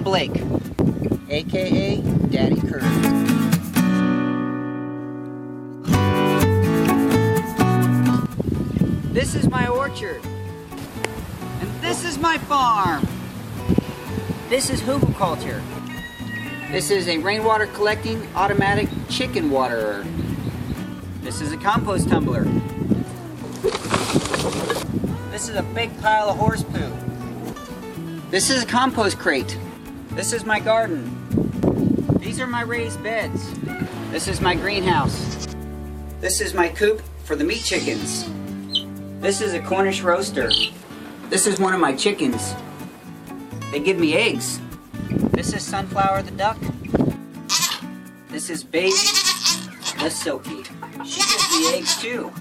Blake, aka DaddyKirbs. This is my orchard, and this is my farm. This is Hoofed culture. This is a rainwater collecting automatic chicken waterer. This is a compost tumbler. This is a big pile of horse poo. This is a compost crate. This is my garden. These are my raised beds. This is my greenhouse. This is my coop for the meat chickens. This is a Cornish roaster. This is one of my chickens. They give me eggs. This is Sunflower the duck. This is Baby the Silky. She gives me eggs too.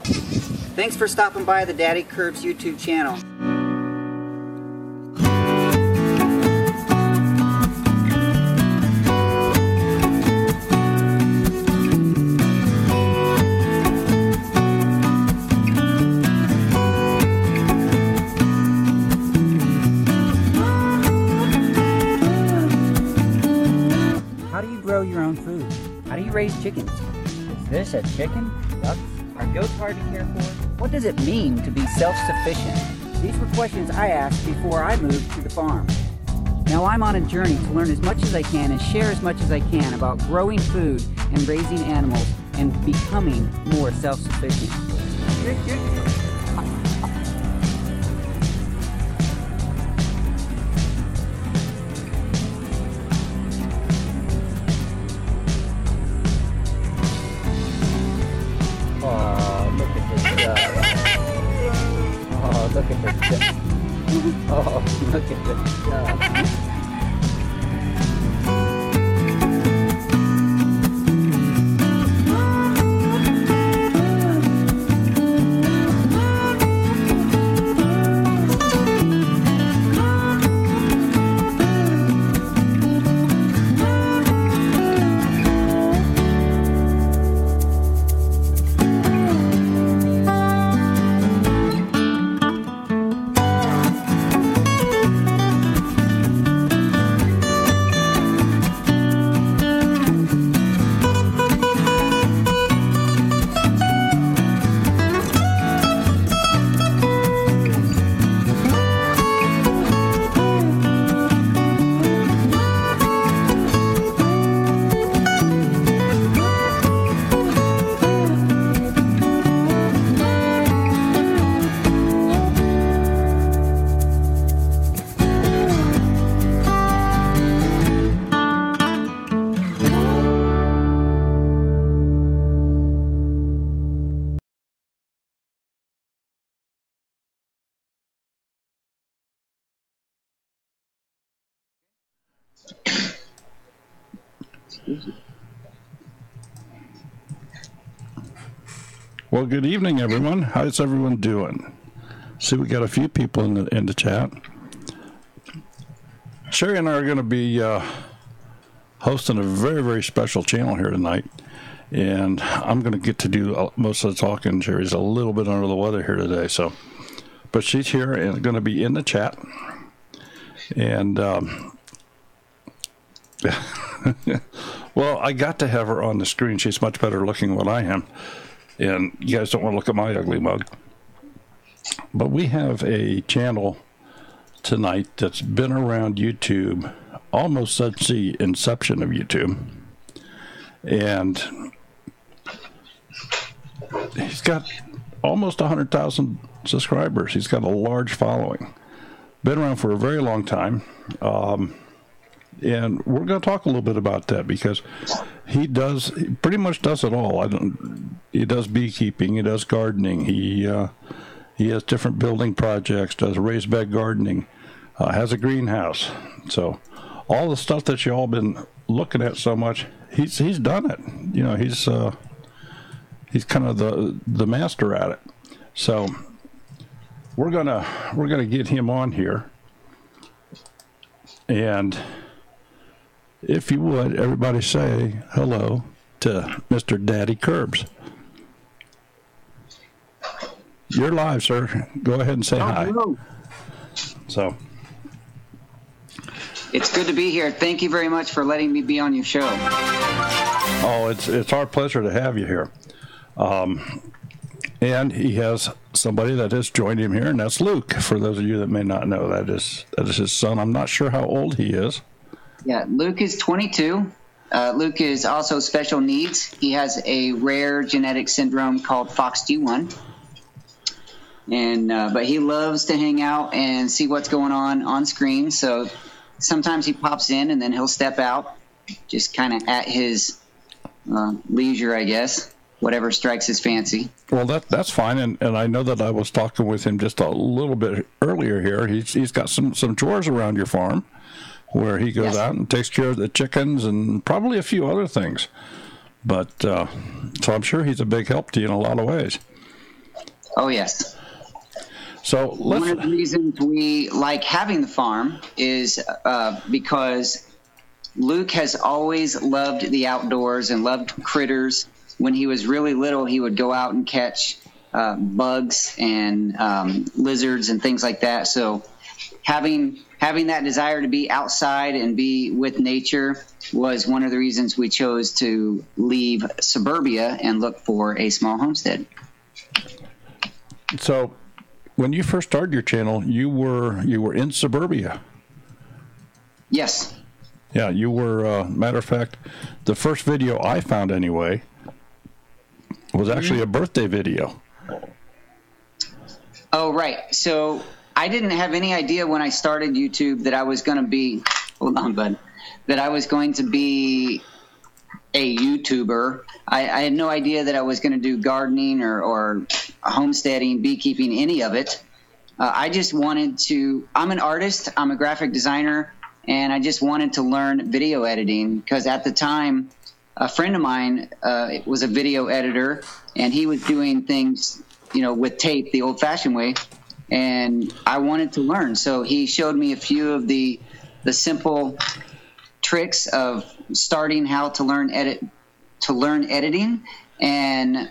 Thanks for stopping by the DaddyKirbs YouTube channel. How do you grow your own food? How do you raise chickens? Is this a chicken? Ducks? Are goats hard to care for? What does it mean to be self-sufficient? These were questions I asked before I moved to the farm. Now I'm on a journey to learn as much as I can and share as much as I can about growing food and raising animals and becoming more self-sufficient. Look at this. Oh, look at this. Well, good evening, everyone. How's everyone doing? See, we got a few people in the chat. Sherry and I are going to be hosting a very, very special channel here tonight, and I'm going to get to do most of the talking. Sherry's a little bit under the weather here today, but she's here and going to be in the chat. And well, I got to have her on the screen. She's much better looking than I am. And you guys don't want to look at my ugly mug. But we have a channel tonight that's been around YouTube almost since the inception of YouTube. And he's got almost 100,000 subscribers. He's got a large following. Been around for a very long time. And we're going to talk a little bit about that because he pretty much does it all. He does beekeeping, he does gardening, he has different building projects, does raised bed gardening, has a greenhouse. So all the stuff that you all been looking at so much, he's done it. You know, he's kind of the master at it. So we're gonna get him on here, and if you would, everybody say hello to Mr. DaddyKirbs. You're live, sir. Go ahead and say hi. Hello. So, It's good to be here. Thank you very much for letting me be on your show. Oh, it's our pleasure to have you here. And he has somebody that has joined him here, and that's Luke. For those of you that may not know, that is his son. I'm not sure how old he is. Yeah, Luke is 22. Luke is also special needs. He has a rare genetic syndrome called FOXG1. And but he loves to hang out and see what's going on screen. So sometimes he pops in and then he'll step out, just kind of at his leisure, I guess, whatever strikes his fancy. Well, that's fine. And I know that I was talking with him just a little bit earlier here. He's got some chores around your farm where he goes out and takes care of the chickens and probably a few other things. But so I'm sure he's a big help to you in a lot of ways. Oh, yes. So one of the reasons we like having the farm is because Luke has always loved the outdoors and loved critters. When he was really little, he would go out and catch bugs and lizards and things like that. So having that desire to be outside and be with nature was one of the reasons we chose to leave suburbia and look for a small homestead. So when you first started your channel, you were in suburbia. Yes. Yeah, you were. Matter of fact, the first video I found anyway was actually a birthday video. Oh, right. So I didn't have any idea when I started YouTube that I was going to be. Hold on, bud. That I was going to be a YouTuber. I had no idea that I was going to do gardening or homesteading, beekeeping, any of it. I just wanted to. I'm an artist. I'm a graphic designer, and I just wanted to learn video editing because at the time, a friend of mine was a video editor, and he was doing things, with tape the old-fashioned way, and I wanted to learn. So he showed me a few of the simple tricks of starting how to learn editing, and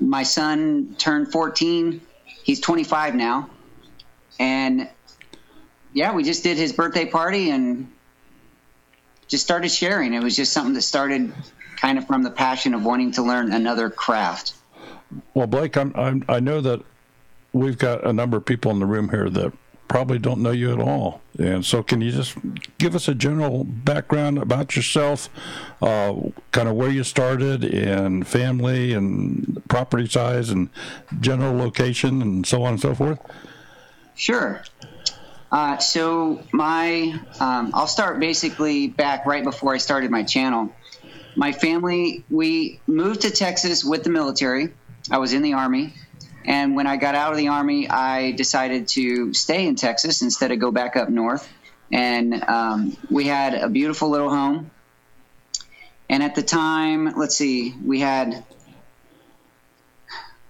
my son turned 14. He's 25 now, and yeah, we just did his birthday party and just started sharing. It was just something that started kind of from the passion of wanting to learn another craft. Well, Blake, I know that we've got a number of people in the room here that probably don't know you at all. And so can you just give us a general background about yourself, kind of where you started and family and property size and general location and so on and so forth? Sure. So I'll start basically back right before I started my channel. My family, we moved to Texas with the military. I was in the Army. And when I got out of the Army, I decided to stay in Texas instead of go back up north. And we had a beautiful little home. And at the time, we had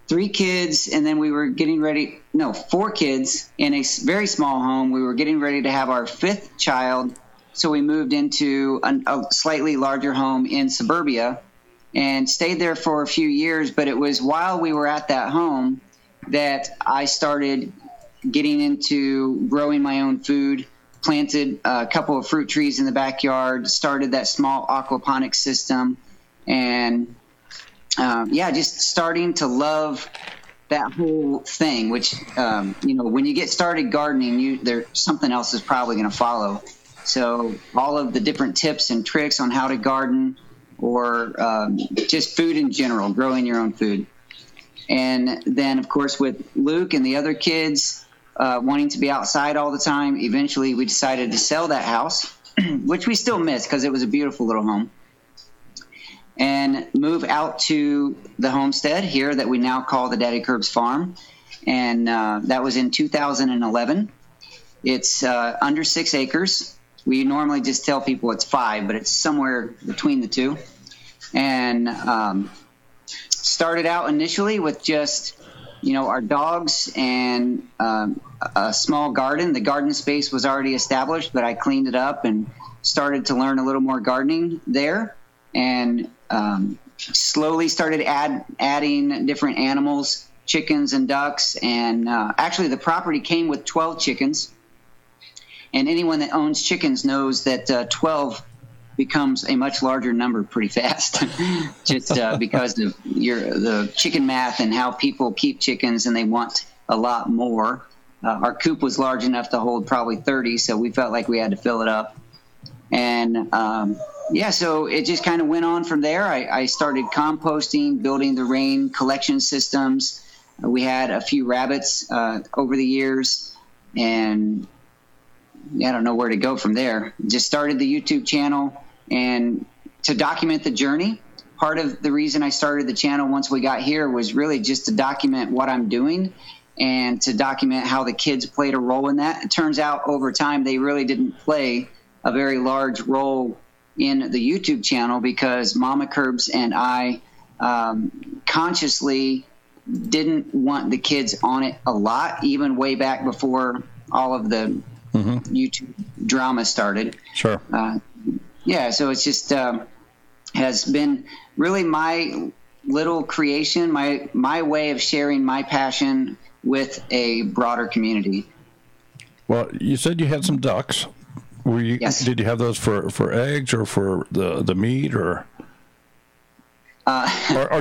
3 kids, and then we were getting 4 kids in a very small home. We were getting ready to have our 5th child. So we moved into a slightly larger home in suburbia and stayed there for a few years. But it was while we were at that home that I started getting into growing my own food, planted a couple of fruit trees in the backyard, started that small aquaponics system, and just starting to love that whole thing, which, when you get started gardening, something else is probably going to follow. So all of the different tips and tricks on how to garden or just food in general, growing your own food. And then, of course, with Luke and the other kids wanting to be outside all the time, eventually we decided to sell that house, which we still miss because it was a beautiful little home, and move out to the homestead here that we now call the DaddyKirbs Farm. And that was in 2011. It's under 6 acres. We normally just tell people it's 5, but it's somewhere between the two. And started out initially with just, our dogs and a small garden. The garden space was already established, but I cleaned it up and started to learn a little more gardening there. And slowly started adding different animals, chickens and ducks. And actually the property came with 12 chickens. And anyone that owns chickens knows that 12 becomes a much larger number pretty fast, just because of the chicken math and how people keep chickens, and they want a lot more. Our coop was large enough to hold probably 30, so we felt like we had to fill it up. And so it just kind of went on from there. I started composting, building the rain collection systems. We had a few rabbits over the years, and I don't know where to go from there. Just started the YouTube channel, and to document the journey. Part of the reason I started the channel once we got here was really just to document what I'm doing and to document how the kids played a role in that. It turns out over time they really didn't play a very large role in the YouTube channel because Mama Kirbs and I consciously didn't want the kids on it a lot, even way back before all of the YouTube drama started. Sure. So it's just has been really my little creation, my way of sharing my passion with a broader community. Well, you said you had some ducks. Yes. Did you have those for eggs or for the meat or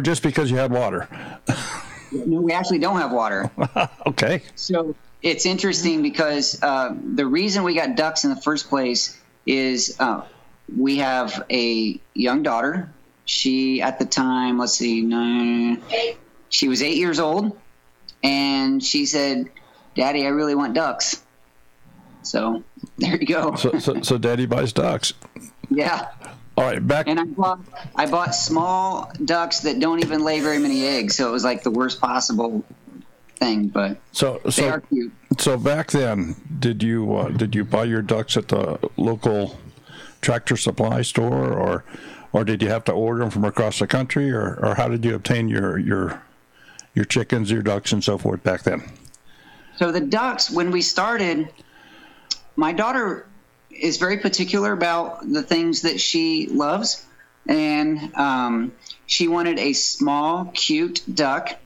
just because you had water? No, we actually don't have water. Okay. So it's interesting because the reason we got ducks in the first place is we have a young daughter. She, at the time, she was 8 years old, and she said, "Daddy, I really want ducks." So there you go. So Daddy buys ducks. Yeah. All right, And I bought small ducks that don't even lay very many eggs, so it was like the worst possible thing. But they are cute. So back then, did you buy your ducks at the local tractor supply store, or did you have to order them from across the country, or how did you obtain your chickens, your ducks, and so forth back then? So the ducks, when we started, my daughter is very particular about the things that she loves, and she wanted a small, cute duck.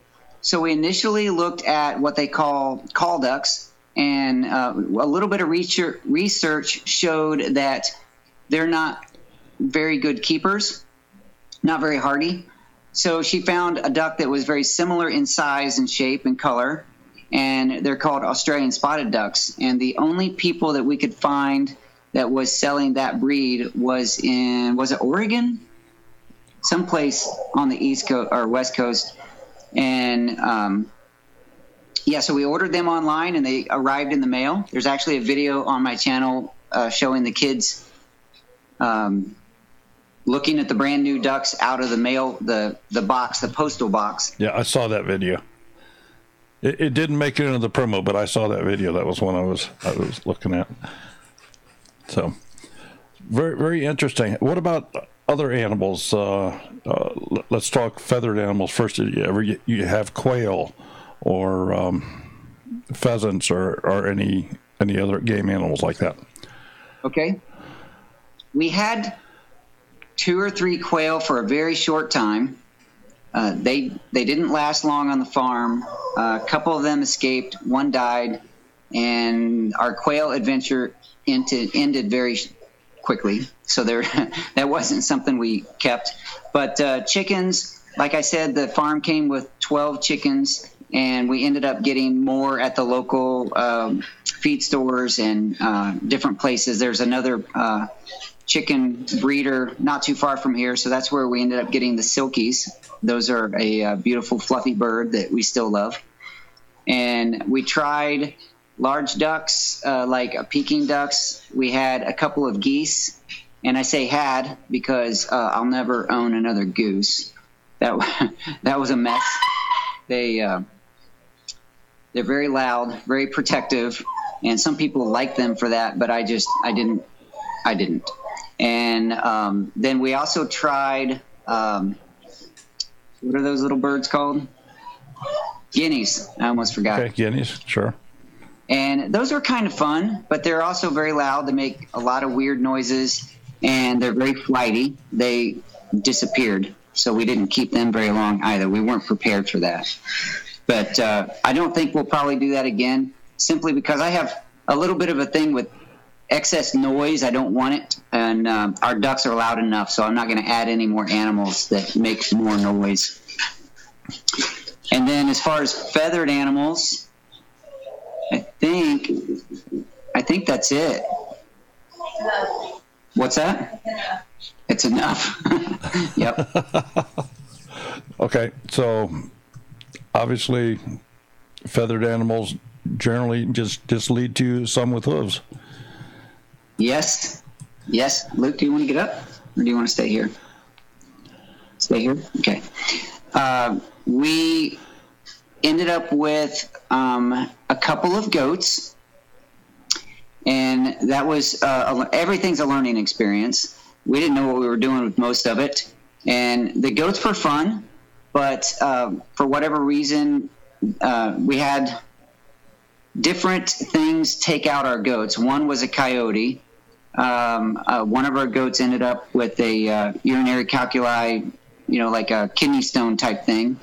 So we initially looked at what they call ducks, and a little bit of research showed that they're not very good keepers, not very hardy. So she found a duck that was very similar in size and shape and color, and they're called Australian spotted ducks. And the only people that we could find that was selling that breed was it Oregon? Someplace on the East Coast or West Coast. And so we ordered them online, and they arrived in the mail. There's actually a video on my channel showing the kids looking at the brand new ducks out of the mail, the box, the postal box. Yeah, I saw that video. It didn't make it into the promo, but I saw that video. That was one I was looking at. So, very, very interesting. What about other animals? Let's talk feathered animals first. Did you have quail or pheasants or any other game animals like that? Okay. We had 2 or 3 quail for a very short time. They didn't last long on the farm. A couple of them escaped. One died, and our quail adventure ended very quickly. So that wasn't something we kept. But chickens, like I said, the farm came with 12 chickens, and we ended up getting more at the local feed stores and different places. There's another chicken breeder not too far from here, so that's where we ended up getting the silkies. Those are a beautiful fluffy bird that we still love. And we tried large ducks, like Peking ducks. We had a couple of geese, and I say had because I'll never own another goose. That was a mess. They're very loud, very protective, and some people like them for that, but I didn't. And then we also tried, what are those little birds called? Guineas. I almost forgot. Okay, guineas, sure. And those are kind of fun, but they're also very loud. They make a lot of weird noises, and they're very flighty. They disappeared, so we didn't keep them very long either. We weren't prepared for that. But I don't think we'll probably do that again, simply because I have a little bit of a thing with excess noise. I don't want it. And our ducks are loud enough, so I'm not going to add any more animals that make more noise. And then as far as feathered animals, I think that's it. What's that? It's enough. Yep. Okay, so obviously feathered animals generally just lead to some with hooves. Yes. Luke, do you want to get up, or do you want to stay here? Stay here? Okay. We ended up with a couple of goats, and that was everything's a learning experience. We didn't know what we were doing with most of it, and the goats were fun, but for whatever reason, we had different things take out our goats. One was a coyote. One of our goats ended up with a urinary calculi, like a kidney stone type thing.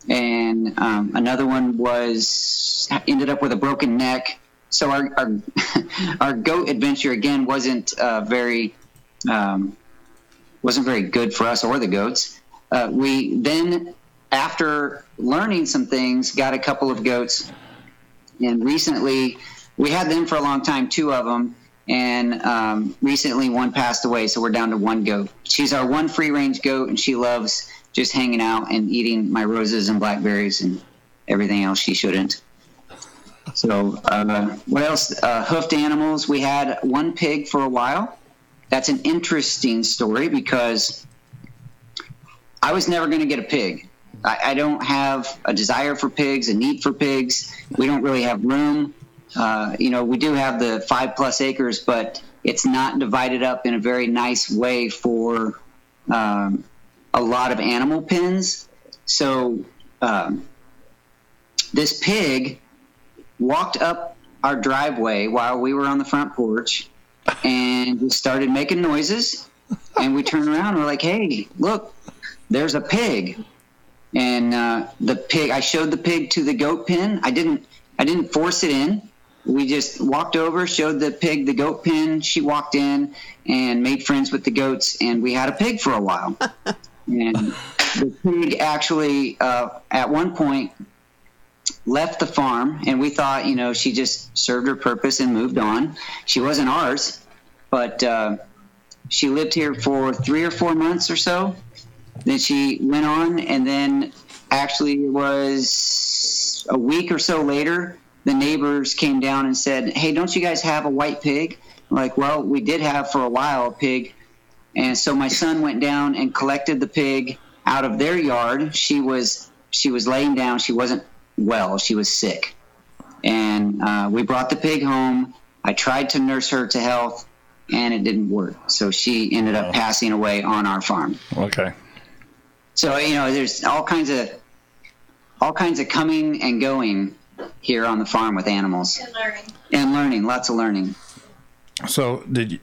And another one ended up with a broken neck. So our goat adventure again wasn't very good for us or the goats. We then, after learning some things, got a couple of goats, and recently we had them for a long time, 2 of them, and recently one passed away, so we're down to 1 goat. She's our one free-range goat, and she loves just hanging out and eating my roses and blackberries and everything else she shouldn't. So what else? Hoofed animals. We had 1 pig for a while. That's an interesting story because I was never going to get a pig. I don't have a desire for pigs, a need for pigs. We don't really have room. We do have the 5+ acres, but it's not divided up in a very nice way for a lot of animal pens. So this pig walked up our driveway while we were on the front porch and just started making noises. And we turned around and we're like, hey, look, there's a pig. And I showed the pig to the goat pen. I didn't force it in. We just walked over, showed the pig the goat pen. She walked in and made friends with the goats, and we had a pig for a while. And the pig actually, at one point, left the farm, and we thought, she just served her purpose and moved on. She wasn't ours, but she lived here for 3 or 4 months or so. Then she went on, and then actually it was a week or so later, the neighbors came down and said, hey, don't you guys have a white pig? I'm like, well, we did have for a while a pig. And so my son went down and collected the pig out of their yard. She was laying down. She wasn't well. She was sick. And we brought the pig home. I tried to nurse her to health, and it didn't work. So she ended up passing away on our farm. Okay. So, there's all kinds of coming and going here on the farm with animals. And learning, lots of learning. So did you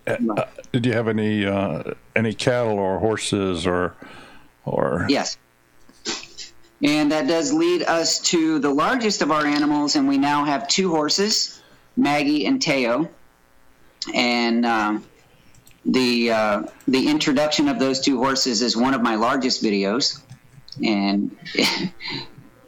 have any cattle or horses or? Yes. And that does lead us to the largest of our animals, and we now have 2 horses, Maggie and Teo. And the introduction of those 2 horses is one of my largest videos, and it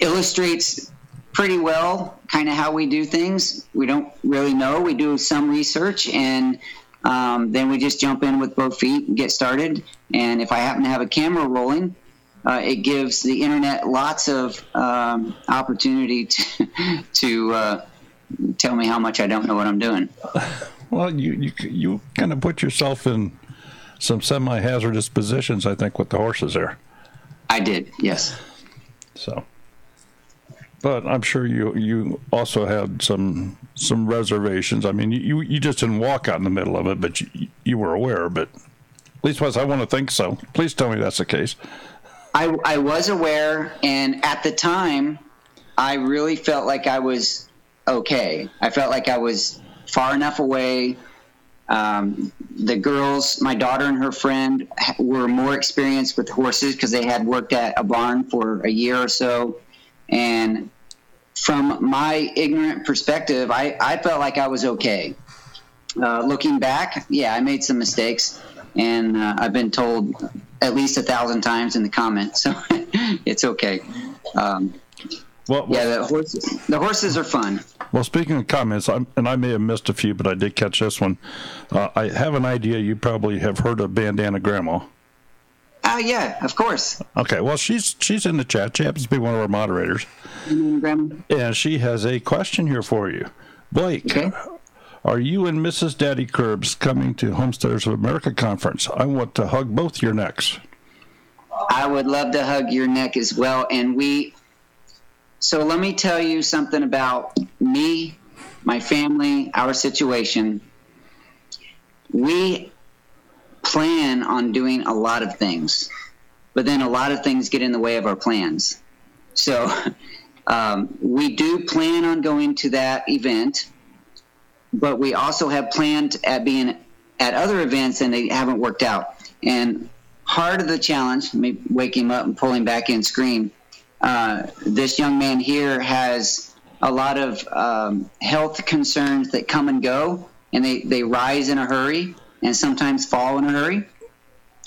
illustrates pretty well kind of how we do things. We don't really know. We do some research, and then we just jump in with both feet and get started. And if I happen to have a camera rolling, it gives the internet lots of opportunity to tell me how much I don't know what I'm doing. Well, you kind of put yourself in some semi-hazardous positions, I think, with the horses there. I did, yes. So, but I'm sure you also had some reservations. I mean, you just didn't walk out in the middle of it, but you were aware. But at least I want to think so. Please tell me that's the case. I was aware, and at the time, I really felt like I was okay. I felt like I was far enough away. The girls, my daughter and her friend, were more experienced with horses because they had worked at a barn for a year or so. And from my ignorant perspective, I felt like I was okay. Looking back, yeah, I made some mistakes, and I've been told at least 1,000 times in the comments, so it's okay. Yeah, the horses are fun. Well, speaking of comments, and I may have missed a few, but I did catch this one. I have an idea you probably have heard of Bandana Grandma. Yeah, of course. Okay, well, she's in the chat. She happens to be one of our moderators. Grandma. And she has a question here for you. Blake, okay. Are you and Mrs. DaddyKirbs coming to Homesteaders of America conference? I want to hug both your necks. I would love to hug your neck as well. And so let me tell you something about me, my family, our situation. We plan on doing a lot of things, but then a lot of things get in the way of our plans. So we do plan on going to that event, but we also have planned at being at other events, and they haven't worked out. And part of the challenge, let me wake him up and pull him back in screen. This young man here has a lot of health concerns that come and go, and they rise in a hurry and sometimes fall in a hurry.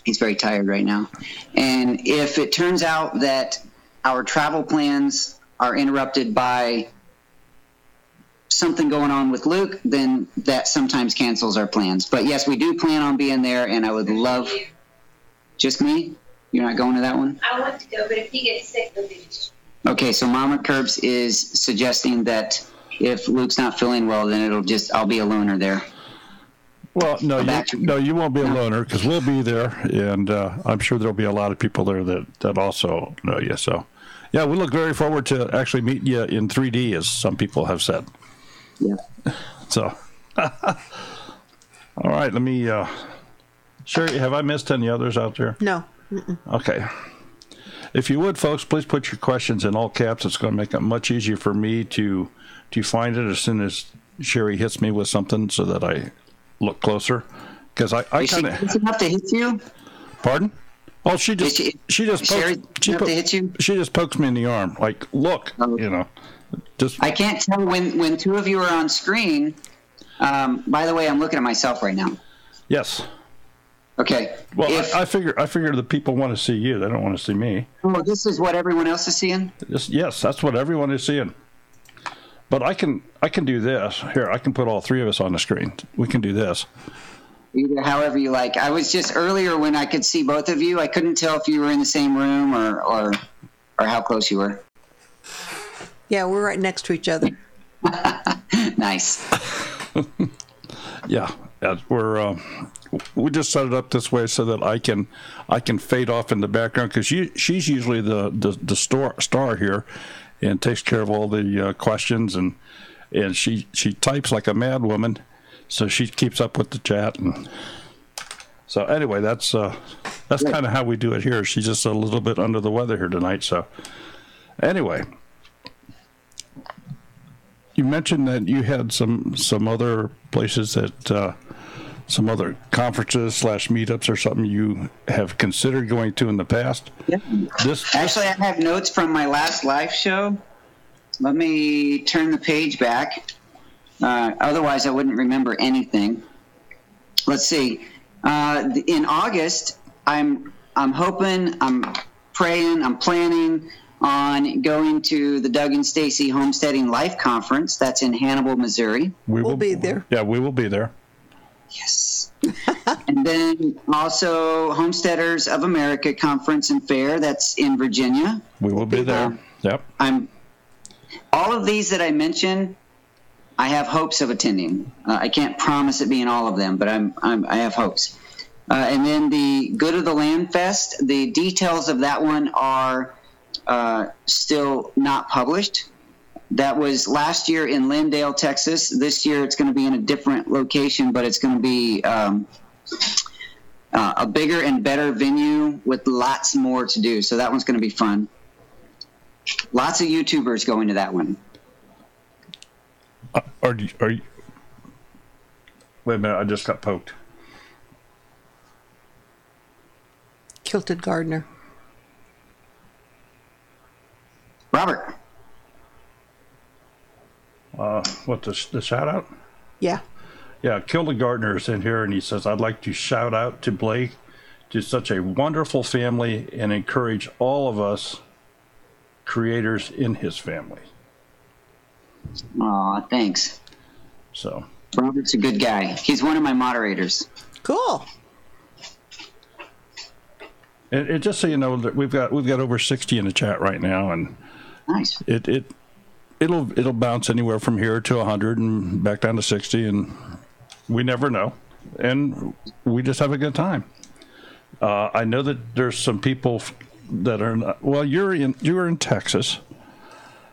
He's very tired right now. And if it turns out that our travel plans are interrupted by something going on with Luke, then that sometimes cancels our plans. But yes, we do plan on being there, and I would love just me. You're not going to that one? I want to go, but if he gets sick, we'll be. Okay, so Mama Kirbs is suggesting that if Luke's not feeling well, then I'll be a loner there. Well, no, you won't be a loner, because we'll be there, and I'm sure there'll be a lot of people there that also know you. So, yeah, we look very forward to actually meeting you in 3D, as some people have said. Yeah. So, all right, let me. Sherry, have I missed any others out there? No. Okay. If you would, folks, please put your questions in all caps. It's going to make it much easier for me to find it as soon as Sherry hits me with something, so that I look closer. Because I kind of. Is enough to hit you? Pardon? Oh, she just pokes me in the arm. Like, look, you know. Just. I can't tell when two of you are on screen. By the way, I'm looking at myself right now. Yes. Okay. Well, I figure the people want to see you. They don't want to see me. Oh, this is what everyone else is seeing? Yes, that's what everyone is seeing. But I can do this. Here, I can put all three of us on the screen. We can do this. Either however you like. I was just earlier when I could see both of you, I couldn't tell if you were in the same room or how close you were. Yeah, we're right next to each other. Nice. Yeah, we just set it up this way so that I can fade off in the background, because she's usually the star here, and takes care of all the questions, and she types like a mad woman, so she keeps up with the chat. And so anyway, that's kind of how we do it here. She's just a little bit under the weather here tonight. So anyway, you mentioned that you had some other places that some other conferences / meetups or something you have considered going to in the past. Yeah. Actually, I have notes from my last live show. Let me turn the page back. Otherwise, I wouldn't remember anything. Let's see. In August, I'm hoping, I'm praying, I'm planning on going to the Doug and Stacy Homesteading Life Conference. That's in Hannibal, Missouri. We'll be there. Yeah, we will be there. Yes. And then also Homesteaders of America Conference and Fair. That's in Virginia. We will be there. Yep. All of these that I mentioned, I have hopes of attending. I can't promise it being all of them, but I have hopes. And then the Good of the Land Fest, the details of that one are still not published. That was last year in Lindale, Texas. This year it's going to be in a different location, but it's going to be a bigger and better venue with lots more to do. So that one's going to be fun. Lots of YouTubers going to that one. Are you? Wait a minute! I just got poked. Kilted Gardener. Robert. What, the shout out? Yeah. Yeah, Kilda Gardner is in here, and he says, I'd like to shout out to Blake, to such a wonderful family, and encourage all of us creators in his family. Aw, thanks. So Robert's a good guy. He's one of my moderators. Cool. and just so you know, that we've got over 60 in the chat right now, and Nice. it'll bounce anywhere from here to 100 and back down to 60, and we never know, and we just have a good time. I know that there's some people that are not, well, you're in Texas.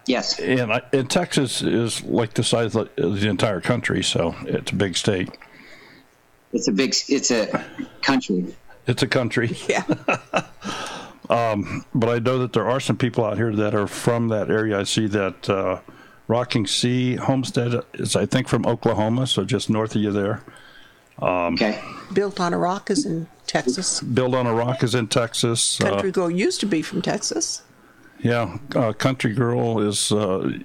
Yes. And Texas is like the size of the entire country, so it's a big state. It's a country. It's a country. Yeah. But I know that there are some people out here that are from that area. I see that Rocking Sea Homestead is, I think, from Oklahoma, so just north of you there. Okay. Built on a Rock is in Texas. Built on a Rock is in Texas. Country Girl used to be from Texas. Yeah, Country Girl is. Was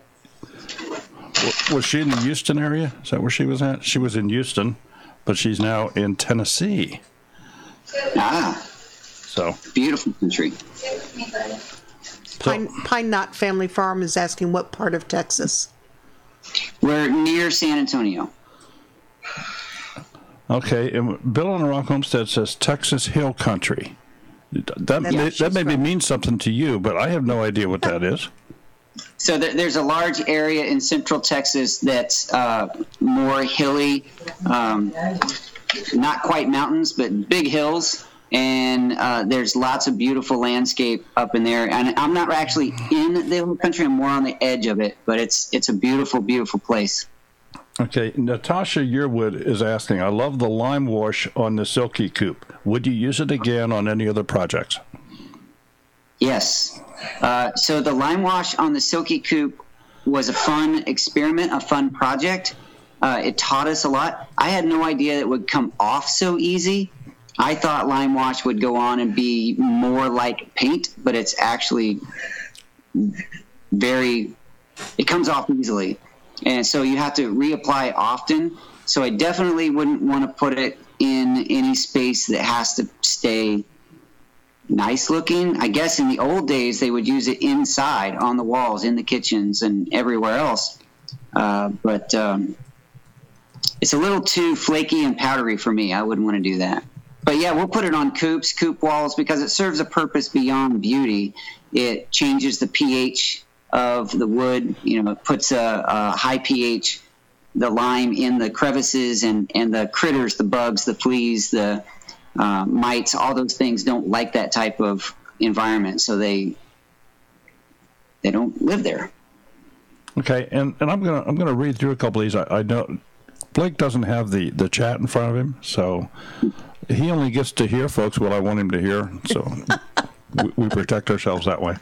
she in the Houston area? Is that where she was at? She was in Houston, but she's now in Tennessee. Ah. So Beautiful country. Pine Knot Family Farm is asking what part of Texas. We're near San Antonio. Okay, and Bill on the Rock Homestead says Texas Hill Country. That maybe means something to you, but I have no idea what that is. So there's a large area in central Texas that's more hilly, not quite mountains, but big hills. And there's lots of beautiful landscape up in there. And I'm not actually in the hill country. I'm more on the edge of it. But it's a beautiful, beautiful place. Okay, Natasha Yearwood is asking, I love the lime wash on the silky coop. Would you use it again on any other projects? Yes. So the lime wash on the silky coop was a fun experiment, a fun project. It taught us a lot. I had no idea it would come off so easy. I thought lime wash would go on and be more like paint, but it's actually it comes off easily. And so you have to reapply often. So I definitely wouldn't want to put it in any space that has to stay nice looking. I guess in the old days they would use it inside on the walls, in the kitchens and everywhere else. But it's a little too flaky and powdery for me. I wouldn't want to do that. But yeah, we'll put it on coops, coop walls, because it serves a purpose beyond beauty. It changes the pH of the wood. You know, it puts a high pH, the lime in the crevices, and the critters, the bugs, the fleas, the mites, all those things don't like that type of environment, so they don't live there. Okay, and I'm gonna read through a couple of these. I know Blake doesn't have the chat in front of him, so he only gets to hear, folks, what I want him to hear. So we protect ourselves that way.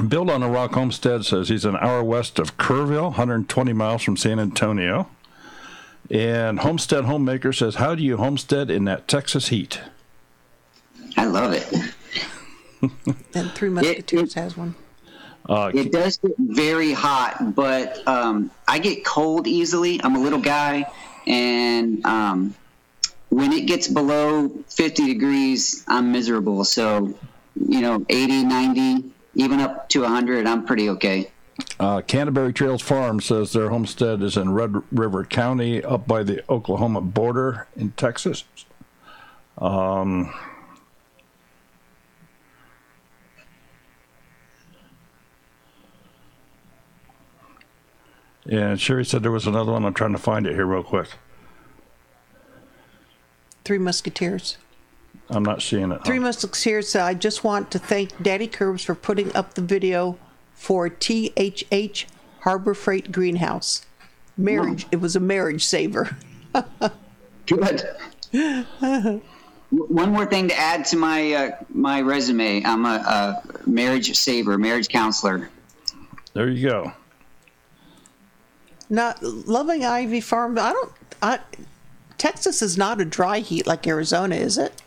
Build on a Rock Homestead says he's an hour west of Kerrville, 120 miles from San Antonio. And Homestead Homemaker says, how do you homestead in that Texas heat? I love it. And Three Musketeers has one. It does get very hot, but I get cold easily. I'm a little guy, and when it gets below 50 degrees, I'm miserable. So, 80, 90, even up to 100, I'm pretty okay. Canterbury Trails Farm says their homestead is in Red River County, up by the Oklahoma border in Texas. And Sherry said there was another one. I'm trying to find it here real quick. Three Musketeers. I'm not seeing it. Three Musketeers. I just want to thank DaddyKirbs for putting up the video for THH Harbor Freight Greenhouse. Marriage. It was a marriage saver. Good. One more thing to add to my resume. I'm a marriage saver, marriage counselor. There you go. Not Loving Ivy Farm. Texas is not a dry heat like Arizona, is it?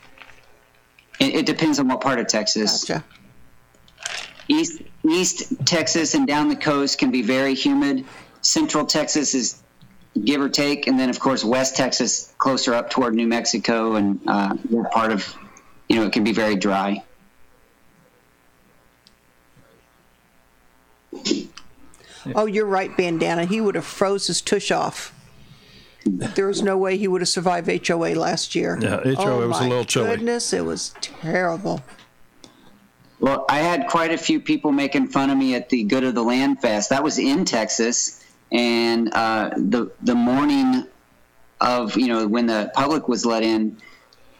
It depends on what part of Texas. Gotcha. East Texas and down the coast can be very humid. Central Texas is give or take. And then, of course, West Texas, closer up toward New Mexico, and that part of, it can be very dry. Oh, you're right, Bandana. He would have froze his tush off. There was no way he would have survived HOA last year. Yeah, HOA was a little chilly. Goodness, it was terrible. Well, I had quite a few people making fun of me at the Good of the Land Fest. That was in Texas, and the morning of, when the public was let in,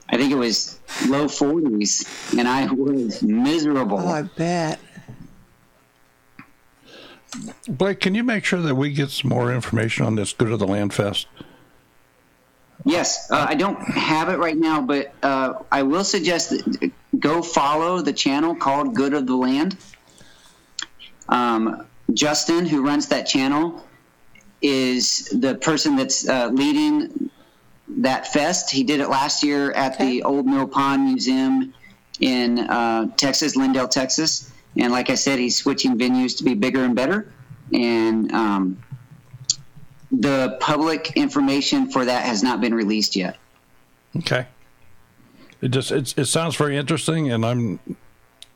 I think it was low 40s, and I was miserable. Oh, I bet. Blake, can you make sure that we get some more information on this Good of the Land Fest? Yes, I don't have it right now, but I will suggest that go follow the channel called Good of the Land. Justin, who runs that channel, is the person that's leading that fest. He did it last year at the Old Mill Pond Museum in Texas, Lindale, Texas. And like I said, he's switching venues to be bigger and better. And the public information for that has not been released yet. Okay. It sounds very interesting, and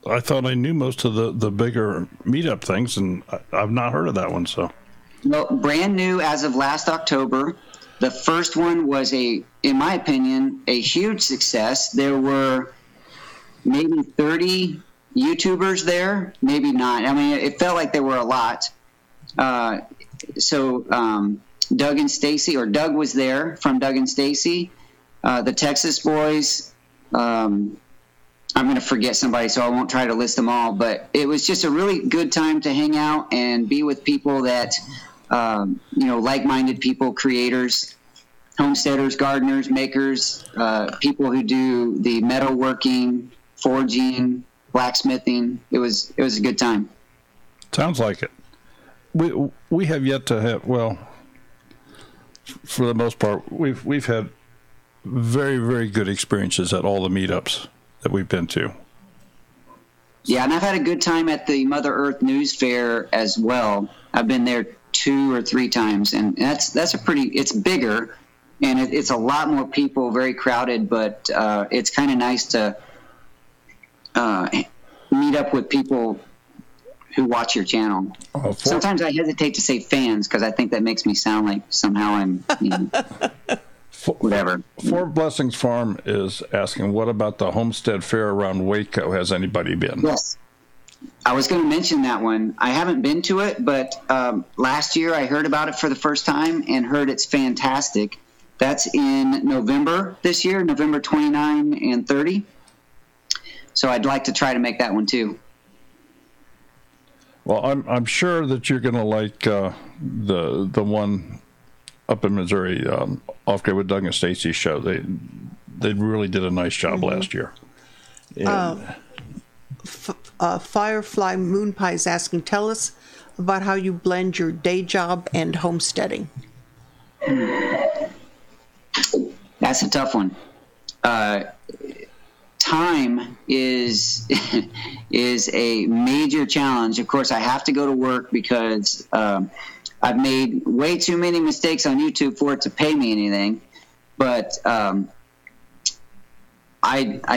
I thought I knew most of the bigger meetup things, and I've not heard of that one. So, well, brand new as of last October. The first one was in my opinion, a huge success. There were maybe 30 YouTubers there, maybe not. I mean, it felt like there were a lot. Doug and Stacy, or Doug was there from Doug and Stacy, the Texas boys. I'm going to forget somebody, so I won't try to list them all, but it was just a really good time to hang out and be with people that, like-minded people, creators, homesteaders, gardeners, makers, people who do the metalworking, forging, blacksmithing. It was a good time. Sounds like it. We have yet to have, well, for the most part, we've had very, very good experiences at all the meetups that we've been to. Yeah, and I've had a good time at the Mother Earth News Fair as well. I've been there 2 or 3 times, and that's it's bigger, and it's a lot more people, very crowded, but it's kind of nice to meet up with people who watch your channel. Sometimes I hesitate to say fans because I think that makes me sound like somehow I'm, whatever. Four Blessings Farm is asking, what about the Homestead Fair around Waco? Has anybody been? Yes. I was going to mention that one. I haven't been to it, but last year I heard about it for the first time and heard it's fantastic. That's in November this year, November 29 and 30. So I'd like to try to make that one too. Well, I'm sure that you're going to like the one up in Missouri, off grid with Doug and Stacy's show. They really did a nice job last year. Firefly Moon Pie is asking, tell us about how you blend your day job and homesteading. That's a tough one. Time is a major challenge. Of course, I have to go to work because I've made way too many mistakes on YouTube for it to pay me anything. But I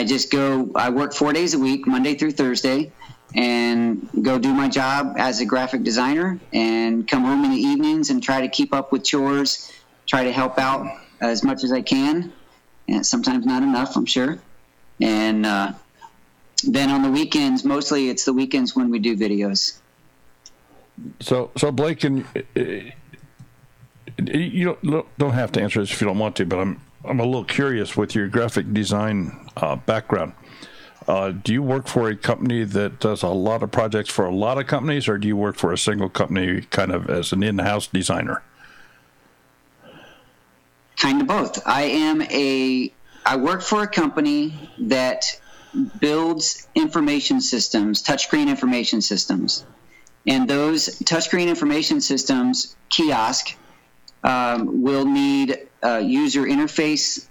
just go. I work 4 days a week, Monday through Thursday, and go do my job as a graphic designer, and come home in the evenings and try to keep up with chores, try to help out as much as I can, and sometimes not enough, I'm sure. And then on the weekends, mostly it's the weekends when we do videos. So Blake, you don't have to answer this if you don't want to, but I'm a little curious with your graphic design background. Do you work for a company that does a lot of projects for a lot of companies, or do you work for a single company kind of as an in-house designer? Kind of both. I work for a company that builds information systems, touchscreen information systems. And those touchscreen information systems, kiosk, will need user interface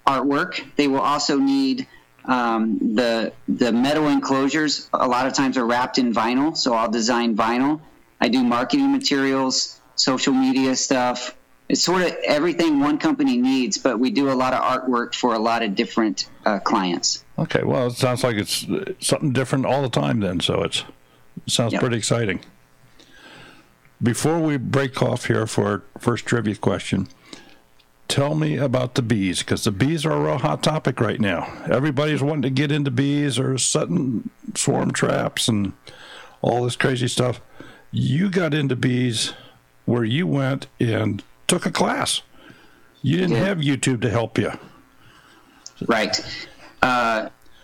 artwork. They will also need the metal enclosures. A lot of times are wrapped in vinyl, so I'll design vinyl. I do marketing materials, social media stuff, it's sort of everything one company needs, but we do a lot of artwork for a lot of different clients. Okay, well, it sounds like it's something different all the time then, so it sounds pretty exciting. Before we break off here for our first trivia question, tell me about the bees, because the bees are a real hot topic right now. Everybody's wanting to get into bees or setting swarm traps and all this crazy stuff. You got into bees where you went and took a class. You didn't have YouTube to help you. Right.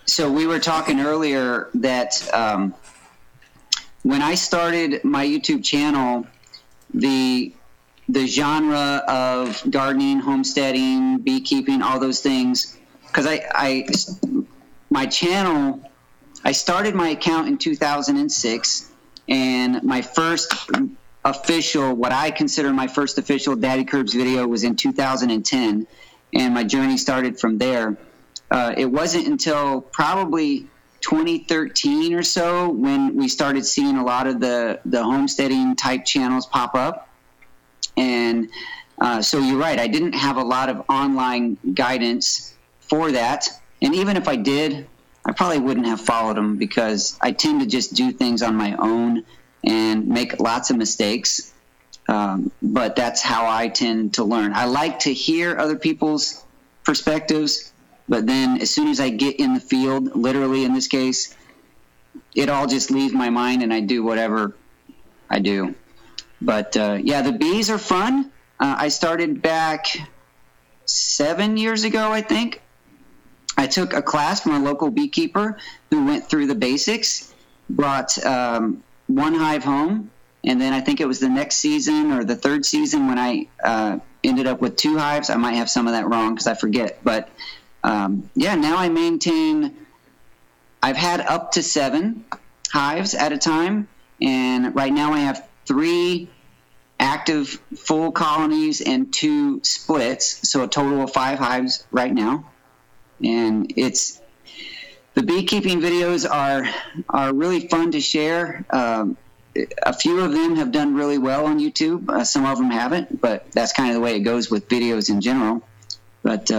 So we were talking earlier that when I started my YouTube channel, the genre of gardening, homesteading, beekeeping, all those things, because my channel, I started my account in 2006, and my first official, what I consider my first official DaddyKirbs video was in 2010, and my journey started from there. It wasn't until probably 2013 or so when we started seeing a lot of the homesteading type channels pop up. And so you're right, I didn't have a lot of online guidance for that. And even if I did, I probably wouldn't have followed them, because I tend to just do things on my own and make lots of mistakes. But that's how I tend to learn. I like to hear other people's perspectives, but then as soon as I get in the field, literally in this case, it all just leaves my mind and I do whatever I do. But yeah, the bees are fun. I started back 7 years ago, I think. I took a class from a local beekeeper who went through the basics, brought one hive home, and then I think it was the next season or the third season when I ended up with 2 hives. I might have some of that wrong because I forget. But yeah, now I maintain, I've had up to 7 hives at a time, and right now I have 3 active full colonies and 2 splits, so a total of 5 hives right now. And the beekeeping videos are really fun to share. A few of them have done really well on YouTube. Some of them haven't, but that's kind of the way it goes with videos in general. But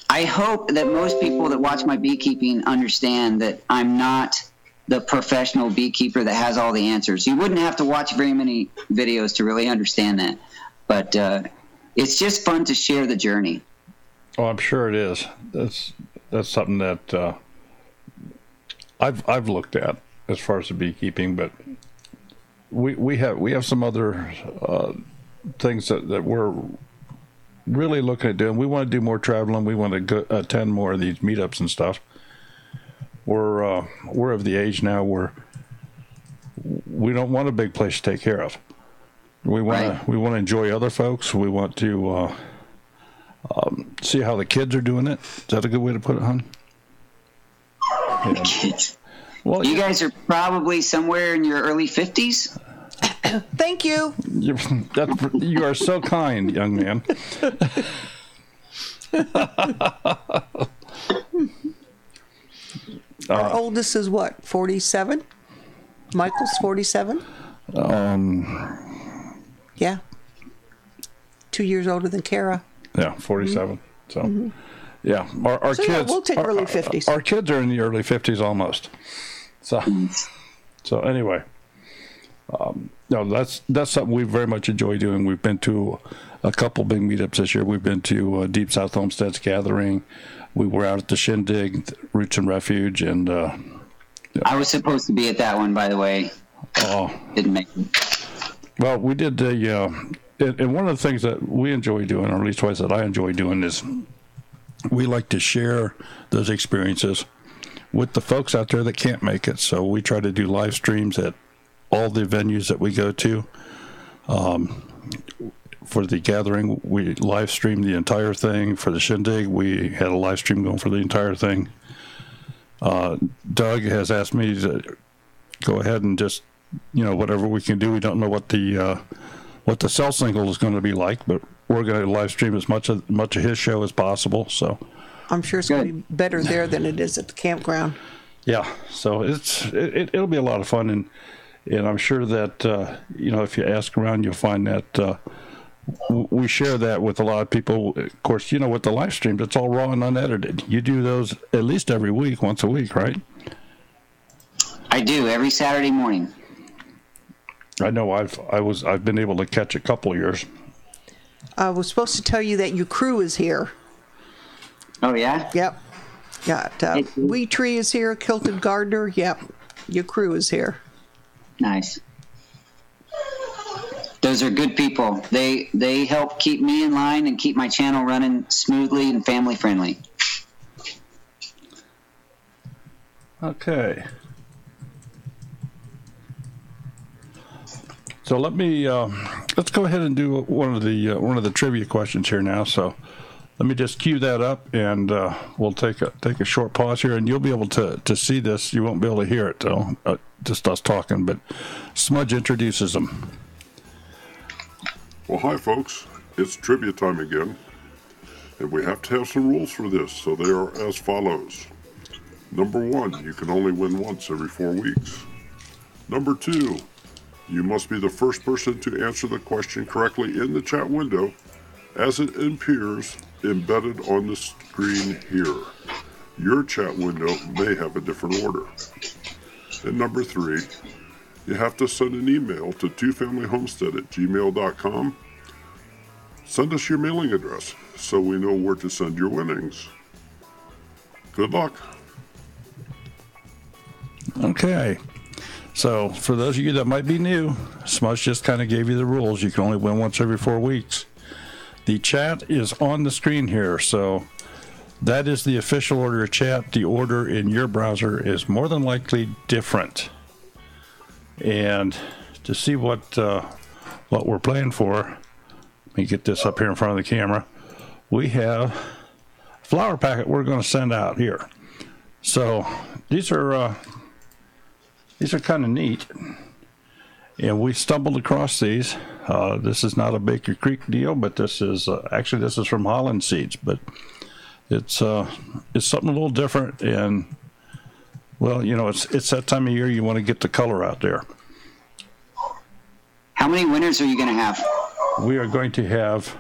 I hope that most people that watch my beekeeping understand that I'm not the professional beekeeper that has all the answers. You wouldn't have to watch very many videos to really understand that. But it's just fun to share the journey. Oh, I'm sure it is. That's something that I've looked at as far as the beekeeping, but we have some other things that we're really looking at doing. We want to do more traveling. We want to attend more of these meetups and stuff. We're of the age now where we don't want a big place to take care of. We want to enjoy other folks. We want to see how the kids are doing it. Is that a good way to put it, hon? Yeah. Well, you guys are probably somewhere in your early 50s. Thank you. You are so kind, young man. Our oldest is what, 47? Michael's 47? Yeah. 2 years older than Kara. Yeah, 47. So, yeah, our So, kids. yeah, we'll take early 50s. Our kids are in the early 50s almost. So anyway, no, that's something we very much enjoy doing. We've been to a couple big meetups this year. We've been to Deep South Homestead's gathering. We were out at the Shindig, Roots and Refuge, and I was supposed to be at that one, by the way. Oh, didn't make it. Well, we did and one of the things that we enjoy doing, or at least twice that I enjoy doing, is we like to share those experiences with the folks out there that can't make it. So we try to do live streams at all the venues that we go to. For the gathering, we live streamed the entire thing. For the Shindig, we had a live stream going for the entire thing. Doug has asked me to go ahead and just, whatever we can do. We don't know what the cell single is going to be like, but we're going to live stream as much of his show as possible. So I'm sure it's going to be better there than it is at the campground. Yeah, so it'll be a lot of fun, and And I'm sure that, if you ask around, you'll find that we share that with a lot of people. Of course, with the live streams, it's all raw and unedited. You do those at least every week, once a week, right? I do, every Saturday morning. I know I've been able to catch a couple of years. I was supposed to tell you that your crew is here. Oh, yeah? Yep. Got Wee Tree is here, Kilted Gardener. Yep. Your crew is here. Nice. Those are good people. They help keep me in line and keep my channel running smoothly and family friendly. Okay. So let's go ahead and do one of the trivia questions here now. So let me just cue that up, and we'll take a short pause here, and you'll be able to see this. You won't be able to hear it though, just us talking. But Smudge introduces them. Well, hi folks, it's trivia time again, and we have to have some rules for this. So they are as follows. Number 1, you can only win once every 4 weeks. Number 2, you must be the first person to answer the question correctly in the chat window as it appears embedded on the screen here. Your chat window may have a different order. And number 3, you have to send an email to twofamilyhomestead@gmail.com. Send us your mailing address so we know where to send your winnings. Good luck. Okay. So for those of you that might be new, Smudge just kind of gave you the rules. You can only win once every 4 weeks. The chat is on the screen here, so that is the official order of chat. The order in your browser is more than likely different. And to see what we're playing for, let me get this up here in front of the camera. We have a flower packet we're going to send out here. So these are kind of neat, and we stumbled across these. This is not a Baker Creek deal, but this is actually this is from Holland Seeds, but it's something a little different. And well, it's that time of year you want to get the color out there. How many winners are you going to have? We are going to have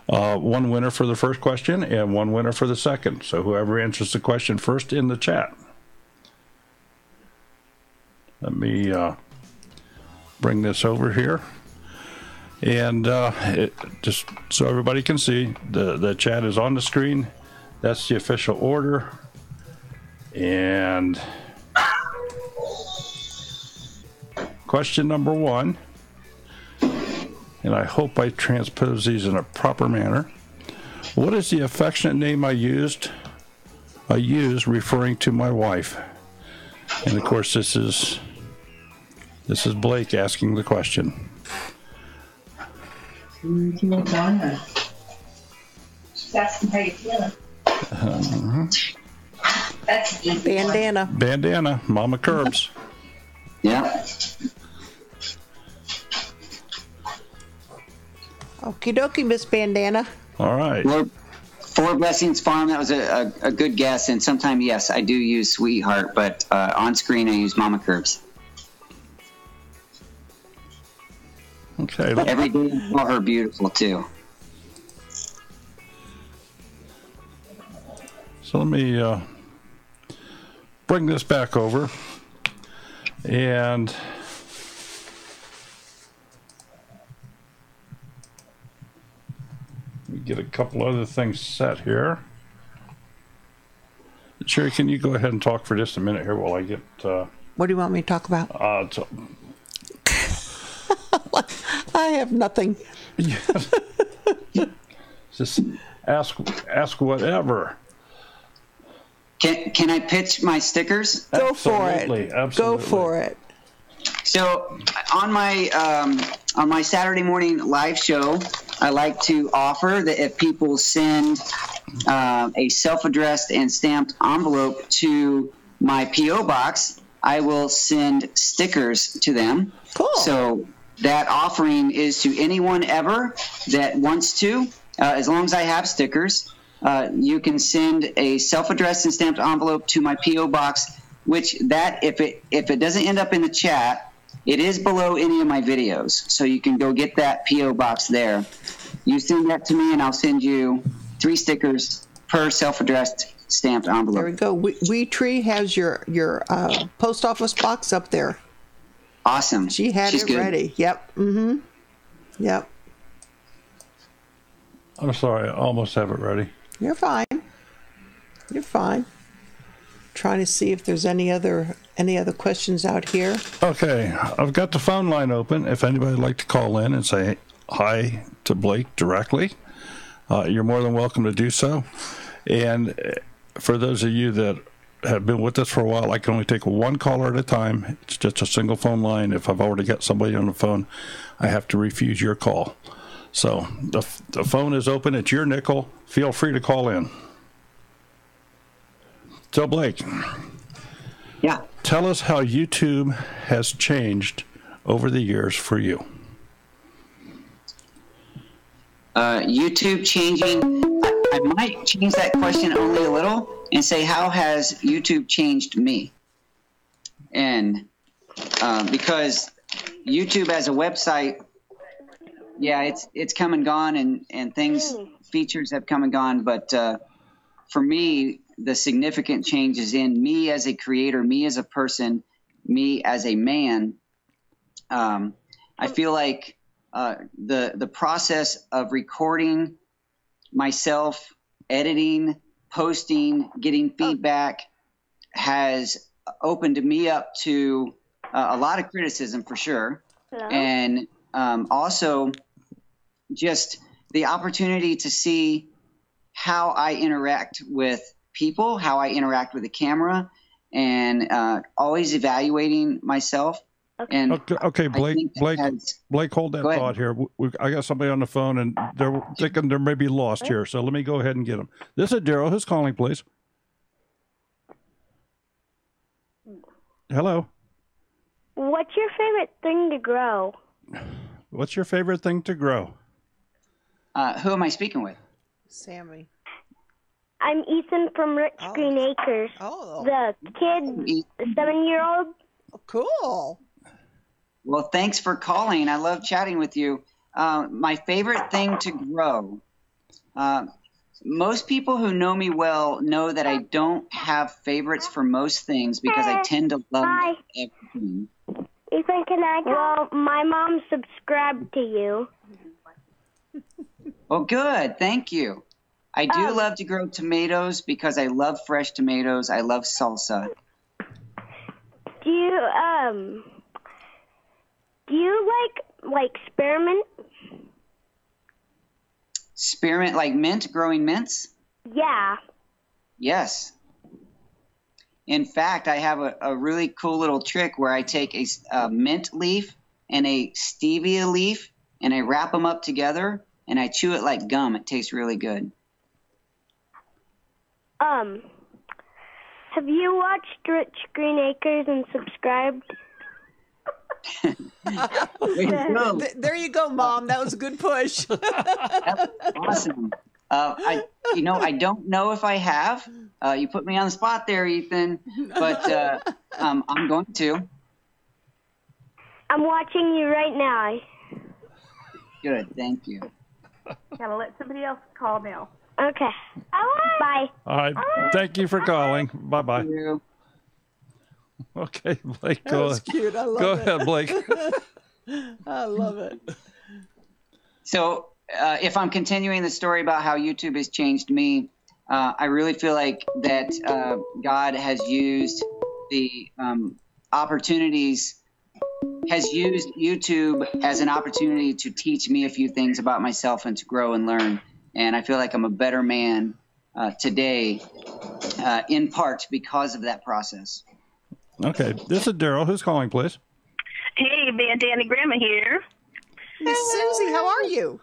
one winner for the first question and one winner for the second. So whoever answers the question first in the chat. Let me bring this over here, and just so everybody can see, the chat is on the screen. That's the official order. And question number 1, and I hope I transpose these in a proper manner. What is the affectionate name I use referring to my wife? And of course, this is Blake asking the question. She's asking how you feeling. That's easy. Bandana, Mama Kirbs. Yeah. Okie dokie, Miss Bandana. All right. Four Blessings Farm, that was a good guess. And sometimes, yes, I do use Sweetheart, but on screen I use Mama Kirbs. Okay. Every day I call her beautiful, too. So let me bring this back over, and we get a couple other things set here. Sherry, can you go ahead and talk for just a minute here while I get... What do you want me to talk about? So, I have nothing. just ask whatever. Can I pitch my stickers? Go for it. Absolutely. Go for it. So on my Saturday morning live show, I like to offer that if people send a self-addressed and stamped envelope to my P.O. box, I will send stickers to them. Cool. So that offering is to anyone ever that wants to, as long as I have stickers. You can send a self-addressed and stamped envelope to my P.O. box, which that if it doesn't end up in the chat, It is below any of my videos, so you can go get that P.O. box there. You send that to me, and I'll send you 3 stickers per self-addressed stamped envelope. There we go. Wee Tree has your post office box up there. Awesome. She had She's it good. ready. Yep. Mm-hmm. Yep. I'm sorry, I almost have it ready. You're fine. You're fine. Trying to see if there's any other questions out here. Okay, I've got the phone line open. If anybody would like to call in and say hi to Blake directly, you're more than welcome to do so. And for those of you that have been with us for a while, I can only take 1 caller at a time. It's just a single phone line. If I've already got somebody on the phone, I have to refuse your call. So the phone is open. It's your nickel. Feel free to call in. So Blake, Yeah. tell us how YouTube has changed over the years for you. YouTube changing. I might change that question only a little and say, how has YouTube changed me? And because YouTube as a website, yeah, it's come and gone, and features have come and gone. But for me, the significant changes in me as a creator, me as a person, me as a man. I feel like the process of recording myself, editing, posting, getting feedback has opened me up to a lot of criticism for sure. Hello? And also just the opportunity to see how I interact with people, how I interact with the camera, and always evaluating myself. And Okay, Blake, hold that Go ahead. thought here. I got somebody on the phone, and they're thinking they may be lost here, so let me go ahead and get them. This is Daryl. Who's calling, please? Hello. What's your favorite thing to grow? What's your favorite thing to grow? Who am I speaking with? Sammy. I'm Ethan from Rich Green Acres. Oh. The kid, the 7-year-old. Cool. Well, thanks for calling. I love chatting with you. My favorite thing to grow. Most people who know me well know that I don't have favorites for most things because I tend to love Hi. everything. Ethan, can I talk? Well, my mom subscribed to you. Well, good. Thank you. I do love to grow tomatoes because I love fresh tomatoes. I love salsa. Do you like spearmint? Spearmint, like mint, growing mints? Yeah. Yes. In fact, I have a really cool little trick where I take a mint leaf and a stevia leaf and I wrap them up together and I chew it like gum. It tastes really good. Have you watched Rich Green Acres and subscribed? There you go, Mom. That was a good push. That's awesome. I don't know if I have. You put me on the spot there, Ethan, but I'm going to. I'm watching you right now. Good, thank you. Gotta let somebody else call now. Okay. Bye. All right. Thank you for calling. Bye-bye. Thank you. Okay, Blake, That go was cute. I love Go it. ahead, Blake. I love it. So if I'm continuing the story about how YouTube has changed me, I really feel like that God has used the opportunities, has used YouTube as an opportunity to teach me a few things about myself and to grow and learn. And I feel like I'm a better man today, in part because of that process. Okay, this is Daryl. Who's calling, please? Hey, Van Danny Grandma here. Miss Susie, how are you?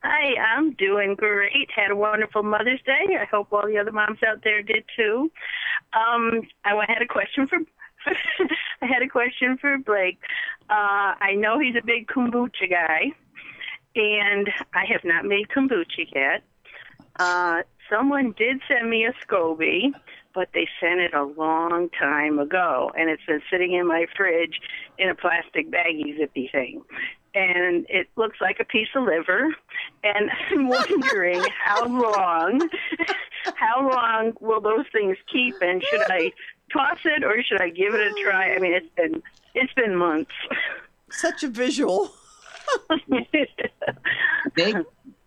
Hi, I'm doing great. Had a wonderful Mother's Day. I hope all the other moms out there did too. I had a question for I had a question for Blake. I know he's a big kombucha guy, and I have not made kombucha yet. Someone did send me a SCOBY, but they sent it a long time ago, and it's been sitting in my fridge in a plastic baggie zippy thing. And it looks like a piece of liver, and I'm wondering how long will those things keep, and should I toss it or should I give it a try? I mean, it's been months. Such a visual.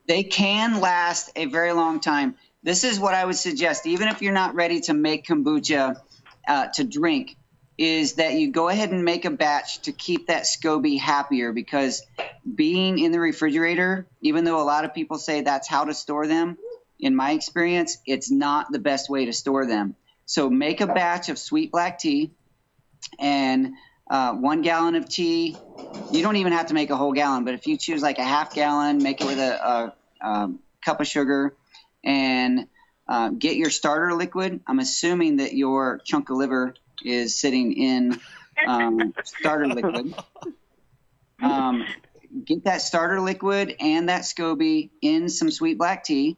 They can last a very long time. This is what I would suggest, even if you're not ready to make kombucha to drink, is that you go ahead and make a batch to keep that SCOBY happier, because being in the refrigerator, even though a lot of people say that's how to store them, in my experience, it's not the best way to store them. So make a batch of sweet black tea and 1 gallon of tea. You don't even have to make a whole gallon, but if you choose like a half gallon, make it with a cup of sugar, and get your starter liquid. I'm assuming that your chunk of liver is sitting in starter liquid. Get that starter liquid and that SCOBY in some sweet black tea,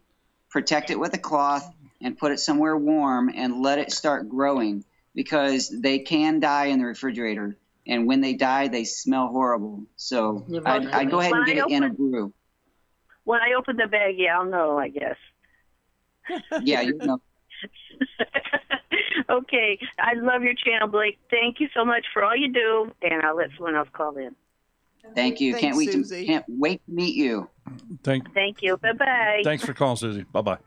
protect it with a cloth, and put it somewhere warm and let it start growing, because they can die in the refrigerator. And when they die, they smell horrible. So I'd go ahead and get it in a brew. When I open the bag, yeah, I'll know, I guess. Yeah, you know. Okay, I love your channel, Blake. Thank you so much for all you do, and I'll let someone else call in. Thank you. Thanks, Can't wait to meet you. Thank you. Bye-bye. Thanks for calling, Susie. Bye-bye.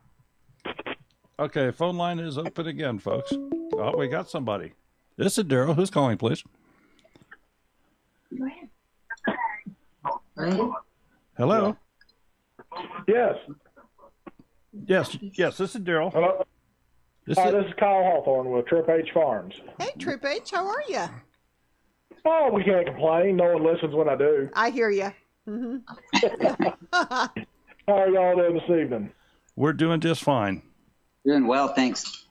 Okay, phone line is open again, folks. Oh, we got somebody. This is Daryl. Who's calling, please? Go ahead. Hello? Yes. Yes, this is Daryl. Hello. This is Kyle Hawthorne with Trip H Farms. Hey, Trip H, how are you? Oh, we can't complain. No one listens when I do. I hear you. How are y'all doing this evening? We're doing just fine. Doing well, thanks.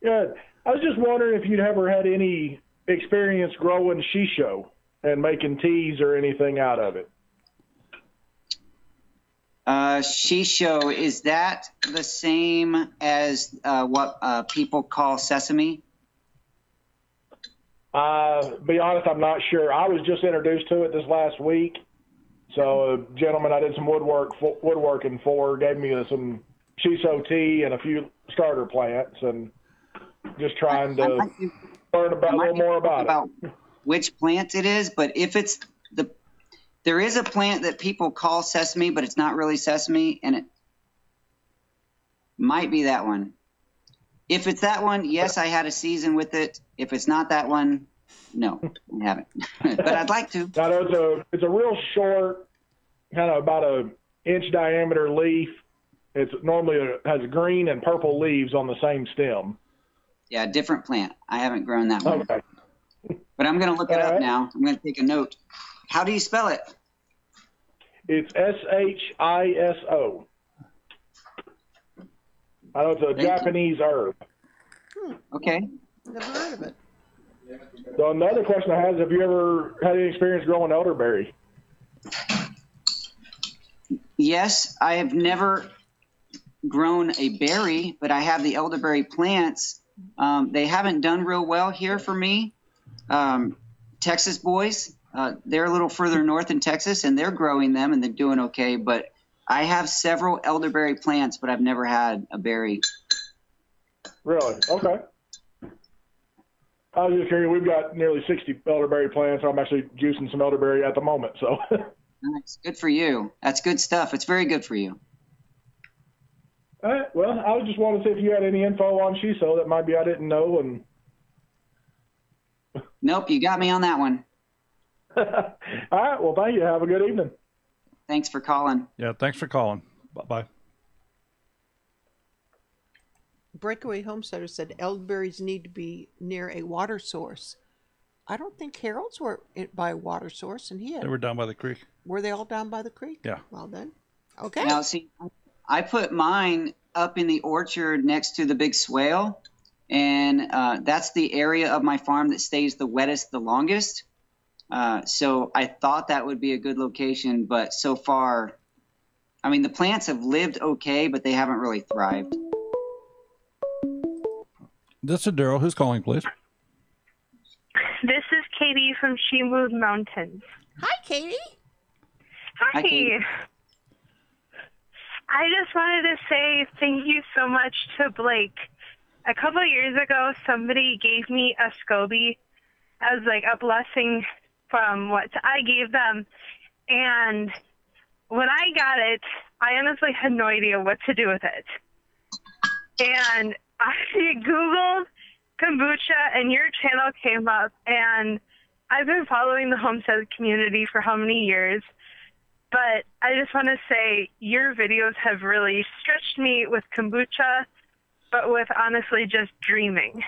Good. I was just wondering if you'd ever had any experience growing shisho and making teas or anything out of it. Shisho, is that the same as what people call sesame? Be honest, I'm not sure. I was just introduced to it this last week. So a gentleman I did some woodworking for gave me some shisho tea and a few starter plants, and just trying to learn about a little more about it. Which plant it is, but if it's there is a plant that people call sesame, but it's not really sesame, and it might be that one. If it's that one, yes, I had a season with it. If it's not that one, no, I haven't. But I'd like to. Now, it's a real short, kind of about an inch diameter leaf. It's normally has green and purple leaves on the same stem. Yeah, different plant. I haven't grown that one. Okay. But I'm going to look it up now. I'm going to take a note. How do you spell it? It's Shisho. I know it's a Japanese herb. Okay. Never heard of it. So another question I have is, have you ever had any experience growing elderberry? Yes, I have never grown a berry, but I have the elderberry plants. They haven't done real well here for me. Texas boys, they're a little further north in Texas, and they're growing them, and they're doing okay. But I have several elderberry plants, but I've never had a berry. Really? Okay. I was just curious. We've got nearly 60 elderberry plants. I'm actually juicing some elderberry at the moment. So. That's good for you. That's good stuff. It's very good for you. All right. Well, I was just wanting to see if you had any info on shiso that maybe I didn't know. And nope, you got me on that one. All right. Well, thank you. Have a good evening. Thanks for calling. Yeah, thanks for calling. Bye-bye. Breakaway Homesteader said elderberries need to be near a water source. I don't think Harold's were by a water source, and They were down by the creek. Were they all down by the creek? Yeah. Well then, okay. Now, see, I put mine up in the orchard next to the big swale, and that's the area of my farm that stays the wettest the longest. So I thought that would be a good location, but so far, I mean, the plants have lived okay, but they haven't really thrived. This is Daryl. Who's calling, please? This is Katie from She Moved Mountains. Hi, Katie. Hi. Katie. I just wanted to say thank you so much to Blake. A couple of years ago, somebody gave me a SCOBY as like a blessing from what I gave them. And when I got it, I honestly had no idea what to do with it. And I Googled kombucha and your channel came up, and I've been following the Homestead community for how many years? But I just want to say your videos have really stretched me with kombucha, but with honestly just dreaming.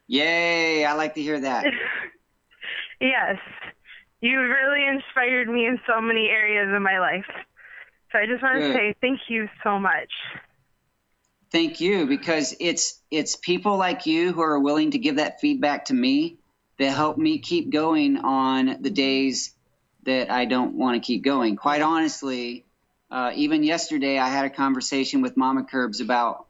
Yay, I like to hear that. Yes. You really inspired me in so many areas of my life. So I just want to say thank you so much. Thank you, because it's people like you who are willing to give that feedback to me that help me keep going on the days that I don't want to keep going. Quite honestly, even yesterday I had a conversation with Mama Kirbs about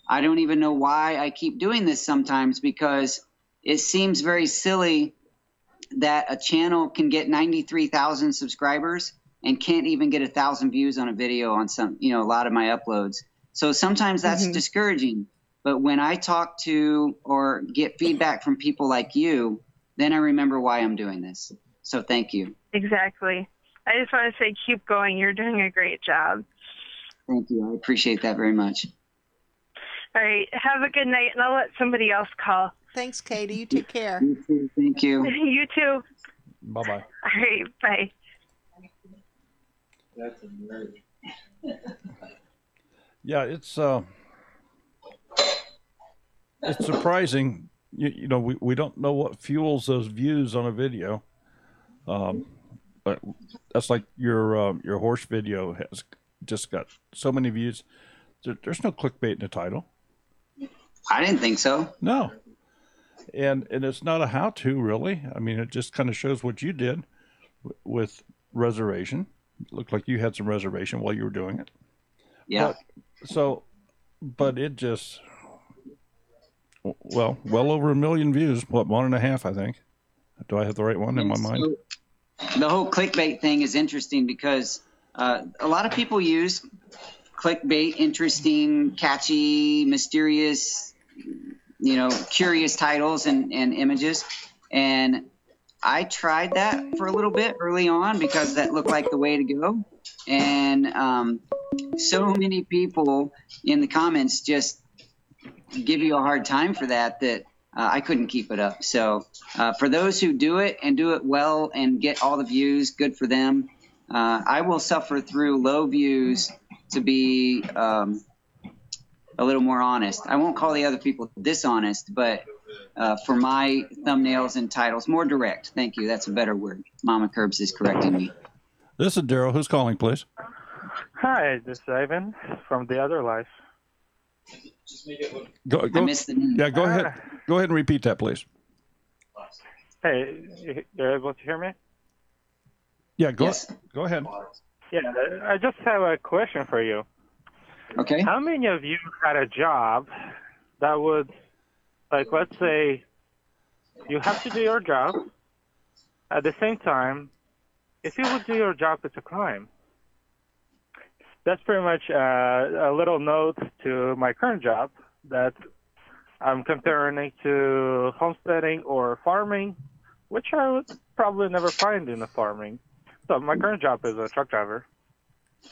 I don't even know why I keep doing this sometimes, because it seems very silly that a channel can get 93,000 subscribers and can't even get 1,000 views on a video on a lot of my uploads. So sometimes that's discouraging. But when I talk to or get feedback from people like you, then I remember why I'm doing this. So thank you. Exactly. I just want to say keep going. You're doing a great job. Thank you. I appreciate that very much. All right. Have a good night, and I'll let somebody else call. Thanks, Katie. You take care. You too. Thank you. You too. Bye-bye. All right. Bye. That's amazing. Yeah, it's surprising. You know, we don't know what fuels those views on a video. But that's like your horse video has just got so many views. There's no clickbait in the title. I didn't think so. No. And it's not a how-to, really. I mean, it just kind of shows what you did with reservation. It looked like you had some reservation while you were doing it. Yeah. But it just, well over 1 million views. What, 1.5, I think. Do I have the right one in my mind? The whole clickbait thing is interesting because a lot of people use clickbait, interesting, catchy, mysterious, curious titles and images. And I tried that for a little bit early on because that looked like the way to go. And so many people in the comments just give you a hard time for that I couldn't keep it up. So for those who do it and do it well and get all the views, good for them. I will suffer through low views to be a little more honest. I won't call the other people dishonest, but for my thumbnails and titles, more direct. Thank you. That's a better word. Mama Kirbs is correcting me. This is Daryl. Who's calling, please? Hi, this is Ivan from The Other Life. Go, I missed the name. Yeah, go ahead. Go ahead and repeat that, please. Hey, you're able to hear me? Yeah, go ahead. Yeah, I just have a question for you. Okay. How many of you had a job that would, like, let's say you have to do your job. At the same time, if you would do your job, it's a crime. That's pretty much a little note to my current job that I'm comparing it to homesteading or farming, which I would probably never find in the farming. So my current job is a truck driver.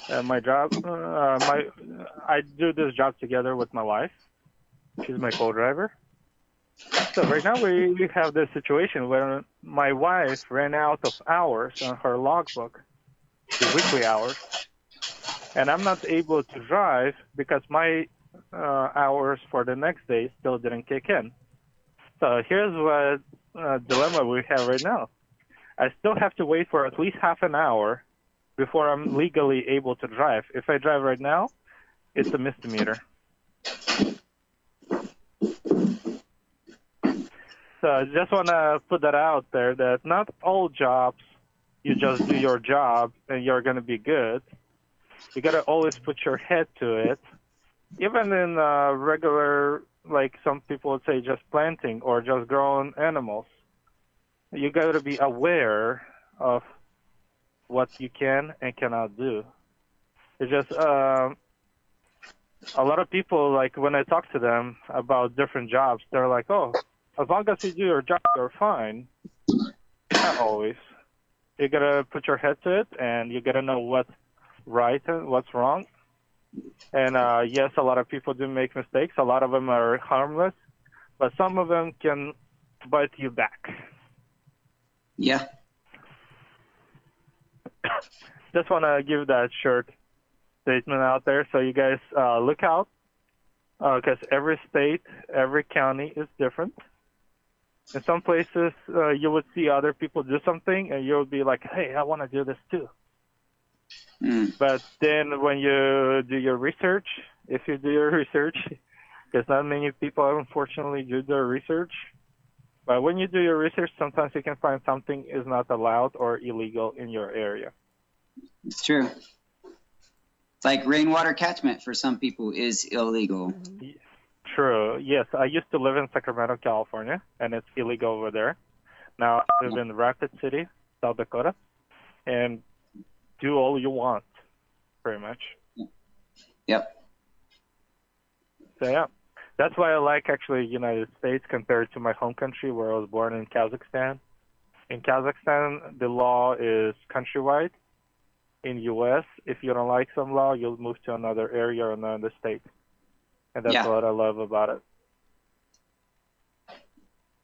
And my job, I do this job together with my wife. She's my co-driver. So right now we have this situation where my wife ran out of hours on her logbook, the weekly hours, and I'm not able to drive because my hours for the next day still didn't kick in. So here's what dilemma we have right now. I still have to wait for at least half an hour before I'm legally able to drive. If I drive right now, it's a misdemeanor. So I just want to put that out there that not all jobs, you just do your job and you're going to be good. You got to always put your head to it. Even in regular like some people would say, just planting or just growing animals. You got to be aware of what you can and cannot do. It's just a lot of people, like when I talk to them about different jobs, they're like, oh, as long as you do your job, you're fine. Not always. You got to put your head to it, and you got to know what's right and what's wrong. And yes, a lot of people do make mistakes. A lot of them are harmless, but some of them can bite you back. Yeah. Just want to give that short statement out there so you guys look out, because every state, every county is different. In some places, you would see other people do something, and you'll be like, hey, I want to do this too. But then when you do your research, if you do your research, because not many people, unfortunately, do their research. But when you do your research, sometimes you can find something is not allowed or illegal in your area. It's true. Like rainwater catchment for some people is illegal. True. Yes, I used to live in Sacramento, California, and it's illegal over there. Now I live in Rapid City, South Dakota, and do all you want, pretty much. Yep. So yeah, that's why I like actually United States compared to my home country where I was born in Kazakhstan. In Kazakhstan, the law is countrywide. In U.S., if you don't like some law, you'll move to another area or another state. And that's what I love about it.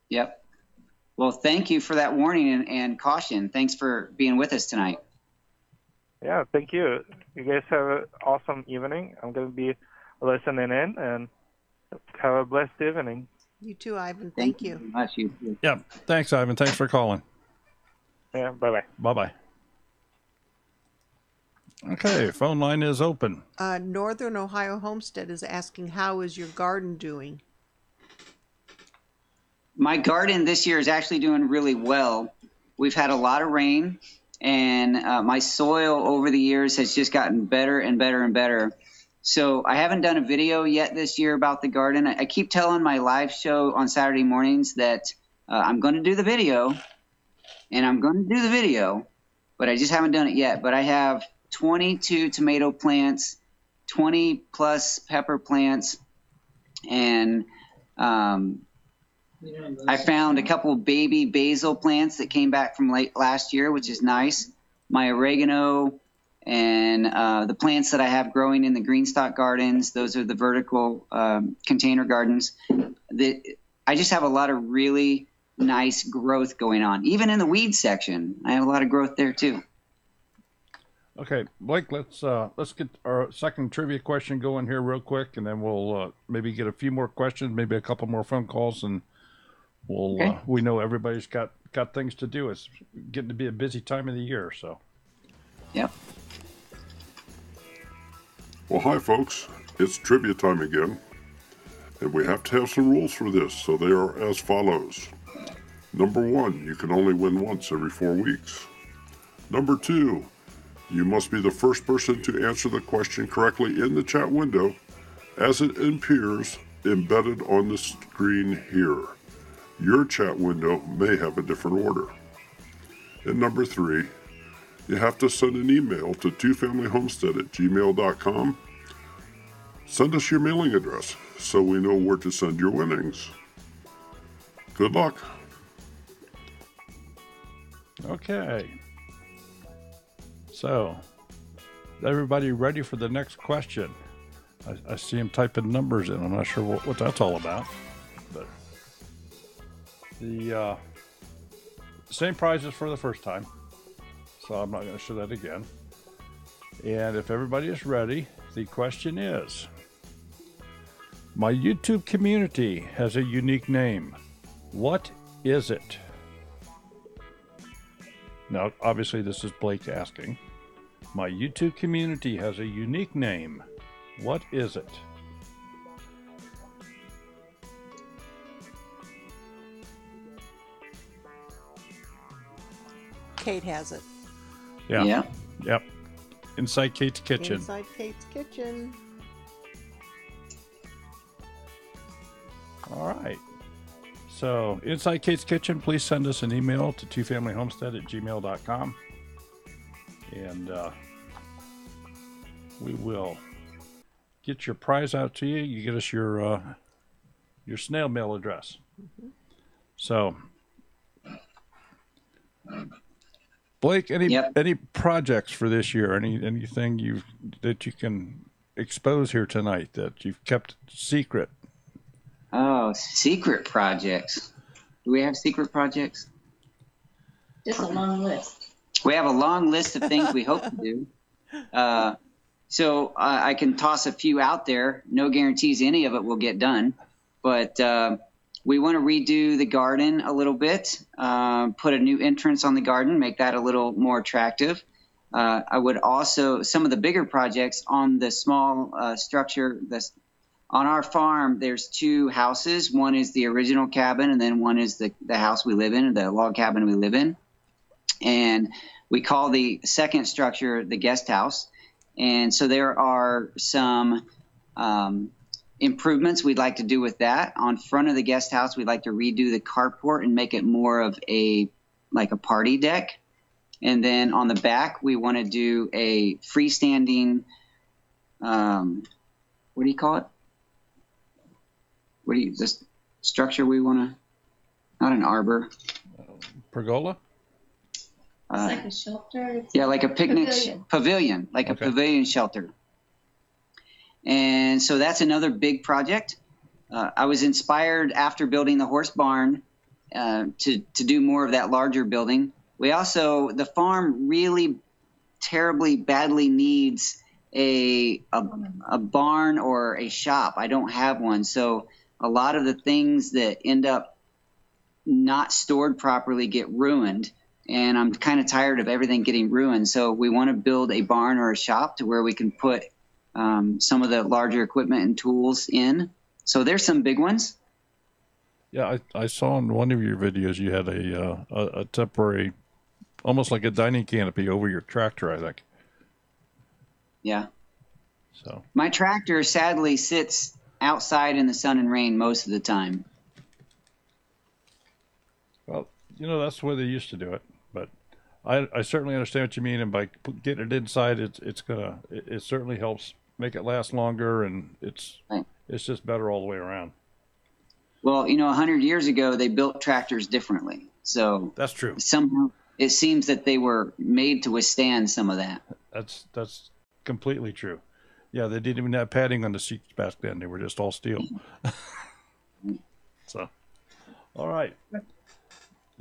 Yep. Well, thank you for that warning and caution. Thanks for being with us tonight. Yeah, thank you. You guys have an awesome evening. I'm going to be listening in, and have a blessed evening. You too, Ivan. Thank you. Very much. You too. Yeah. Thanks, Ivan. Thanks for calling. Yeah, bye-bye. Bye-bye. Okay, phone line is open. Northern Ohio Homestead is asking, how is your garden doing? My garden this year is actually doing really well. We've had a lot of rain, and my soil over the years has just gotten better and better and better. So I haven't done a video yet this year about the garden. I keep telling my live show on Saturday mornings that I'm going to do the video, but I just haven't done it yet. But I have 22 tomato plants, 20 plus pepper plants, and I found a couple of baby basil plants that came back from late last year, which is nice. My oregano and the plants that I have growing in the green stock gardens, those are the vertical container gardens. I just have a lot of really nice growth going on. Even in the weed section, I have a lot of growth there too. Okay, Blake, let's get our second trivia question going here real quick, and then we'll maybe get a few more questions, maybe a couple more phone calls, and we'll we know everybody's got things to do. It's getting to be a busy time of the year, so. Yep. Well, hi, folks. It's trivia time again, and we have to have some rules for this, so they are as follows. Number 1, you can only win once every 4 weeks. Number 2, you must be the first person to answer the question correctly in the chat window as it appears embedded on the screen here. Your chat window may have a different order. And number 3, you have to send an email to twofamilyhomestead@gmail.com. Send us your mailing address so we know where to send your winnings. Good luck. Okay. So, everybody ready for the next question? I see him typing numbers in. I'm not sure what that's all about. But the same prizes for the first time. So I'm not going to show that again. And if everybody is ready, the question is, my YouTube community has a unique name. What is it? Now, obviously, this is Blake asking. My YouTube community has a unique name. What is it? Kate has it. Yeah. Yep. Inside Kate's kitchen. Inside Kate's kitchen. All right. So, Inside Kate's Kitchen, please send us an email to twofamilyhomestead@gmail.com. And we will get your prize out to you. You get us your snail mail address. Mm-hmm. So, Blake, any projects for this year? Anything that you can expose here tonight that you've kept secret? Oh, secret projects. Do we have secret projects? Just a long list. We have a long list of things we hope to do. So I can toss a few out there. No guarantees any of it will get done. But we want to redo the garden a little bit, put a new entrance on the garden, make that a little more attractive. I would also, some of the bigger projects on the small structure, on our farm, there's 2 houses. One is the original cabin, and then one is the house we live in, the log cabin we live in. And we call the second structure the guest house. And so there are some improvements we'd like to do with that. On front of the guest house, we'd like to redo the carport and make it more of a party deck. And then on the back, we want to do a freestanding, what do you call it? This structure we want to, not an arbor. Pergola? It's like a shelter. Yeah, like a picnic pavilion, like a pavilion shelter. And so that's another big project. I was inspired after building the horse barn to do more of that larger building. We also, the farm really terribly badly needs a barn or a shop. I don't have one. So a lot of the things that end up not stored properly get ruined. And I'm kind of tired of everything getting ruined. So we want to build a barn or a shop to where we can put some of the larger equipment and tools in. So there's some big ones. Yeah, I saw in one of your videos you had a temporary, almost like a dining canopy over your tractor, I think. Yeah. So my tractor sadly sits outside in the sun and rain most of the time. Well, that's the way they used to do it. But I certainly understand what you mean, and by getting it inside, it certainly helps make it last longer, and it's just better all the way around. Well, 100 years ago they built tractors differently, so that's true. Somehow it seems that they were made to withstand some of that. That's completely true. Yeah, they didn't even have padding on the seats back then; they were just all steel. So, all right.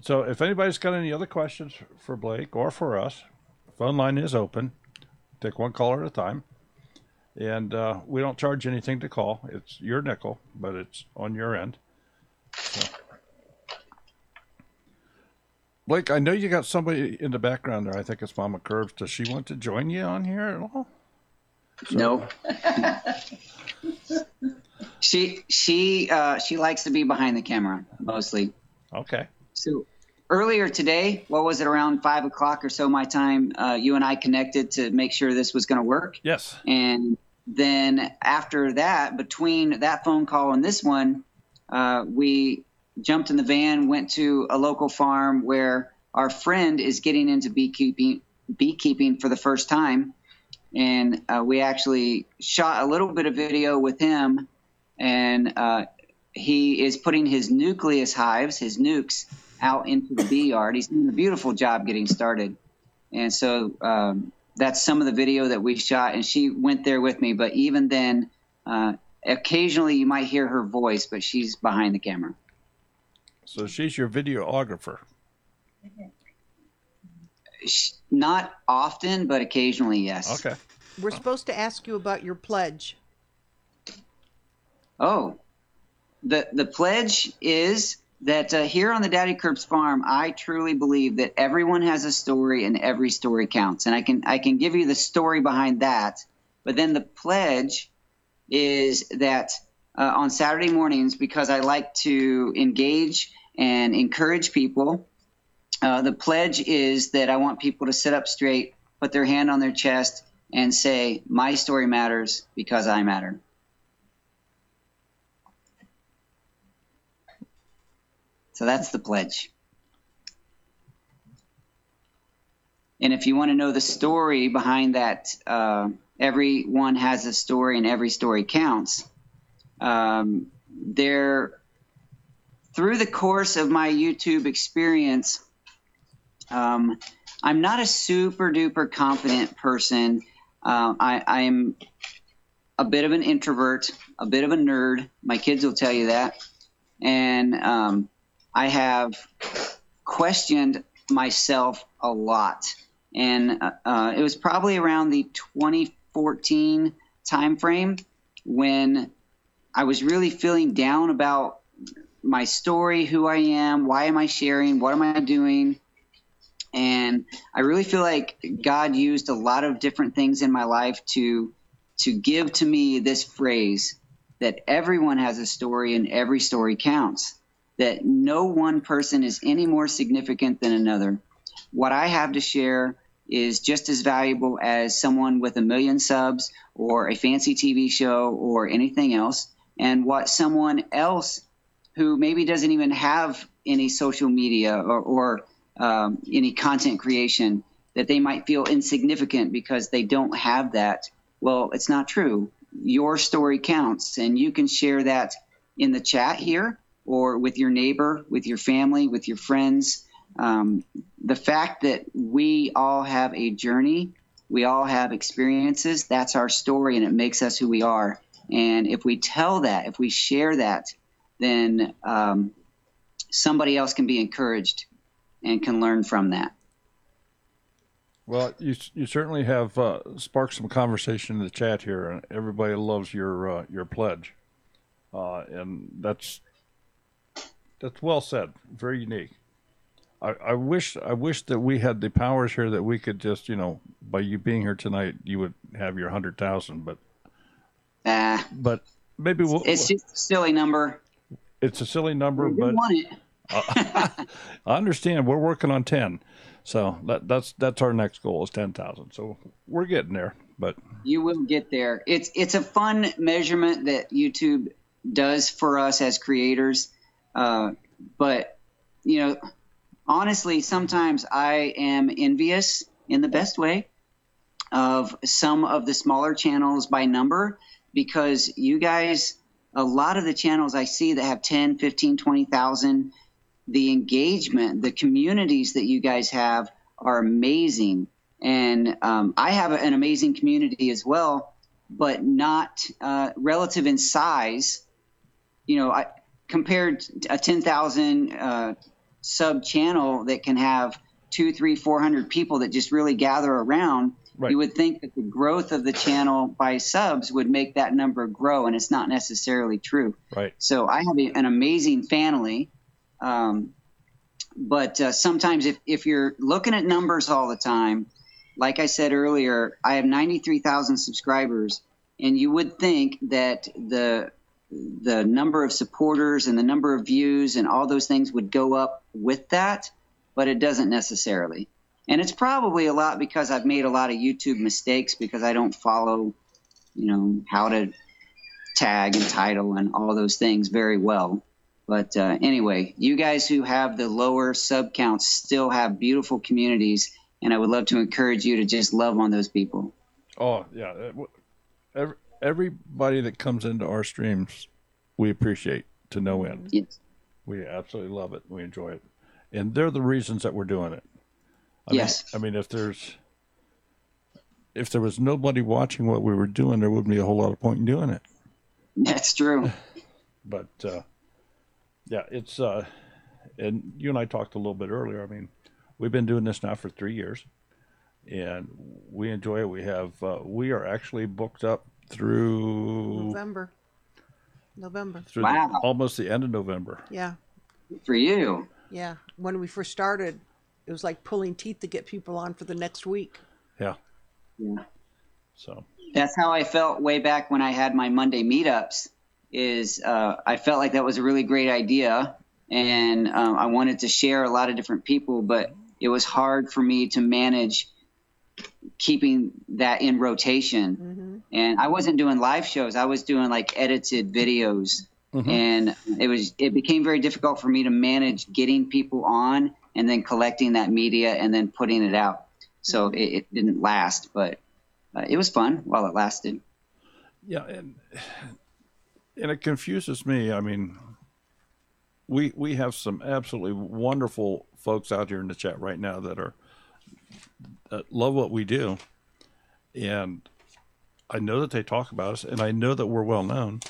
So if anybody's got any other questions for Blake or for us, the phone line is open. Take one caller at a time. And we don't charge anything to call. It's your nickel, but it's on your end. So. Blake, I know you got somebody in the background there. I think it's Mama Curbs. Does she want to join you on here at all? So. No. She likes to be behind the camera mostly. Okay. So earlier today, what was it, around 5 o'clock or so my time, you and I connected to make sure this was going to work. Yes. And then after that, between that phone call and this one, we jumped in the van, went to a local farm where our friend is getting into beekeeping for the first time. And we actually shot a little bit of video with him, and he is putting his nucleus hives, his nukes, out into the bee yard. He's doing a beautiful job getting started. And so that's some of the video that we shot, and she went there with me. But even then, occasionally you might hear her voice, but she's behind the camera. So she's your videographer. Not often, but occasionally, yes. Okay. We're supposed to ask you about your pledge. Oh, the pledge is that here on the DaddyKirbs Farm, I truly believe that everyone has a story and every story counts. And I can give you the story behind that. But then the pledge is that on Saturday mornings, because I like to engage and encourage people, the pledge is that I want people to sit up straight, put their hand on their chest, and say, "My story matters because I matter." So that's the pledge. And if you want to know the story behind that, everyone has a story and every story counts. Through the course of my YouTube experience, I'm not a super duper confident person. I'm a bit of an introvert, a bit of a nerd. My kids will tell you that. And I have questioned myself a lot. And it was probably around the 2014 timeframe when I was really feeling down about my story, who I am, why am I sharing, what am I doing? And I really feel like God used a lot of different things in my life to give to me this phrase that everyone has a story and every story counts, that no one person is any more significant than another. What I have to share is just as valuable as someone with 1 million subs or a fancy TV show or anything else. And what someone else who maybe doesn't even have any social media or any content creation, that they might feel insignificant because they don't have that. Well, it's not true. Your story counts, and you can share that in the chat here or with your neighbor, with your family, with your friends. The fact that we all have a journey, we all have experiences, that's our story, and it makes us who we are. And if we tell that, if we share that, then somebody else can be encouraged and can learn from that. Well, you certainly have sparked some conversation in the chat here, and everybody loves your pledge, and that's well said. Very unique. I wish that we had the powers here that we could just, by you being here tonight, you would have your 100,000, but maybe it's just a silly number. It's a silly number, we but want it. I understand. We're working on 10. So that's our next goal is 10,000. So we're getting there, but you will get there. It's a fun measurement that YouTube does for us as creators. But honestly, sometimes I am envious in the best way of some of the smaller channels by number, because you guys, a lot of the channels I see that have 10, 15, 20,000, the engagement, the communities that you guys have are amazing. And I have an amazing community as well, but not relative in size. I compared a 10,000 sub channel that can have 200, 300, 400 people that just really gather around. Right. You would think that the growth of the channel by subs would make that number grow, and it's not necessarily true. Right. So I have an amazing family. But sometimes if you're looking at numbers all the time, like I said earlier, I have 93,000 subscribers, and you would think that the number of supporters and the number of views and all those things would go up with that, but it doesn't necessarily. And it's probably a lot because I've made a lot of YouTube mistakes because I don't follow, how to tag and title and all those things very well. But anyway, you guys who have the lower sub counts still have beautiful communities, and I would love to encourage you to just love on those people. Oh, yeah. Everybody that comes into our streams, we appreciate to no end. Yes. We absolutely love it. We enjoy it. And they're the reasons that we're doing it. Yes. I mean, if there was nobody watching what we were doing, there wouldn't be a whole lot of point in doing it. That's true. But, yeah, it's, and you and I talked a little bit earlier. I mean, we've been doing this now for 3 years, and we enjoy it. We are actually booked up through November. Through almost the end of November. Yeah. For you. Yeah. When we first started, it was like pulling teeth to get people on for the next week. Yeah. Yeah. So that's how I felt way back when I had my Monday meetups. I felt like that was a really great idea, and I wanted to share a lot of different people, but it was hard for me to manage keeping that in rotation. Mm-hmm. And I wasn't doing live shows. I was doing like edited videos, and it became very difficult for me to manage getting people on and then collecting that media and then putting it out. So it didn't last, but it was fun while it lasted. Yeah, and it confuses me. I mean, we have some absolutely wonderful folks out here in the chat right now that love what we do, and I know that they talk about us, and I know that we're well known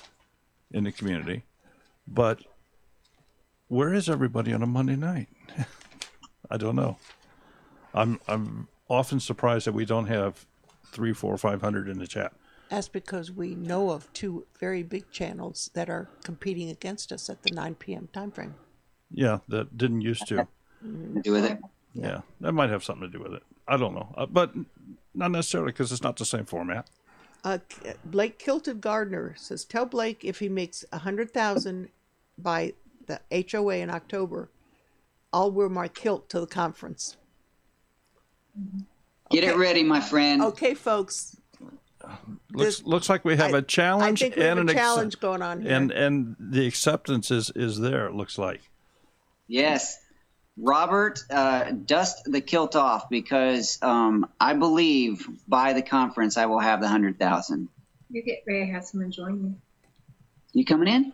in the community, but where is everybody on a Monday night? I don't know. I'm often surprised that we don't have 300, 400, 500 in the chat. That's because we know of 2 very big channels that are competing against us at the 9 p.m. time frame. Yeah, that didn't used to. Do with it. Yeah, that might have something to do with it. I don't know, but not necessarily, because it's not the same format. Blake Kilted Gardner says, tell Blake if he makes 100,000 by the HOA in October, I'll wear my kilt to the conference. Get it ready, my friend. Okay, folks. Looks like we have a challenge. I think we have a challenge going on here. And the acceptance is there, it looks like. Yes. Robert, dust the kilt off, because I believe by the conference I will have the 100,000. You get ready to have someone join you. You coming in?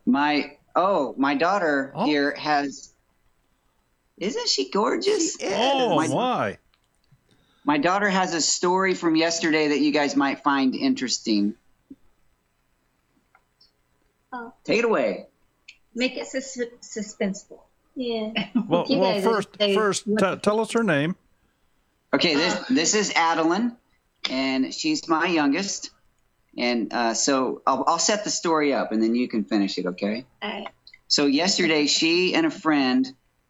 My daughter here has. Isn't she gorgeous? She is. Oh, why? My daughter has a story from yesterday that you guys might find interesting. Oh. Take it away. Make it suspenseful. Yeah. Well, first, tell us her name. Okay, this is Adeline, and she's my youngest. And so I'll set the story up, and then you can finish it, okay? All right. So yesterday, she and a friend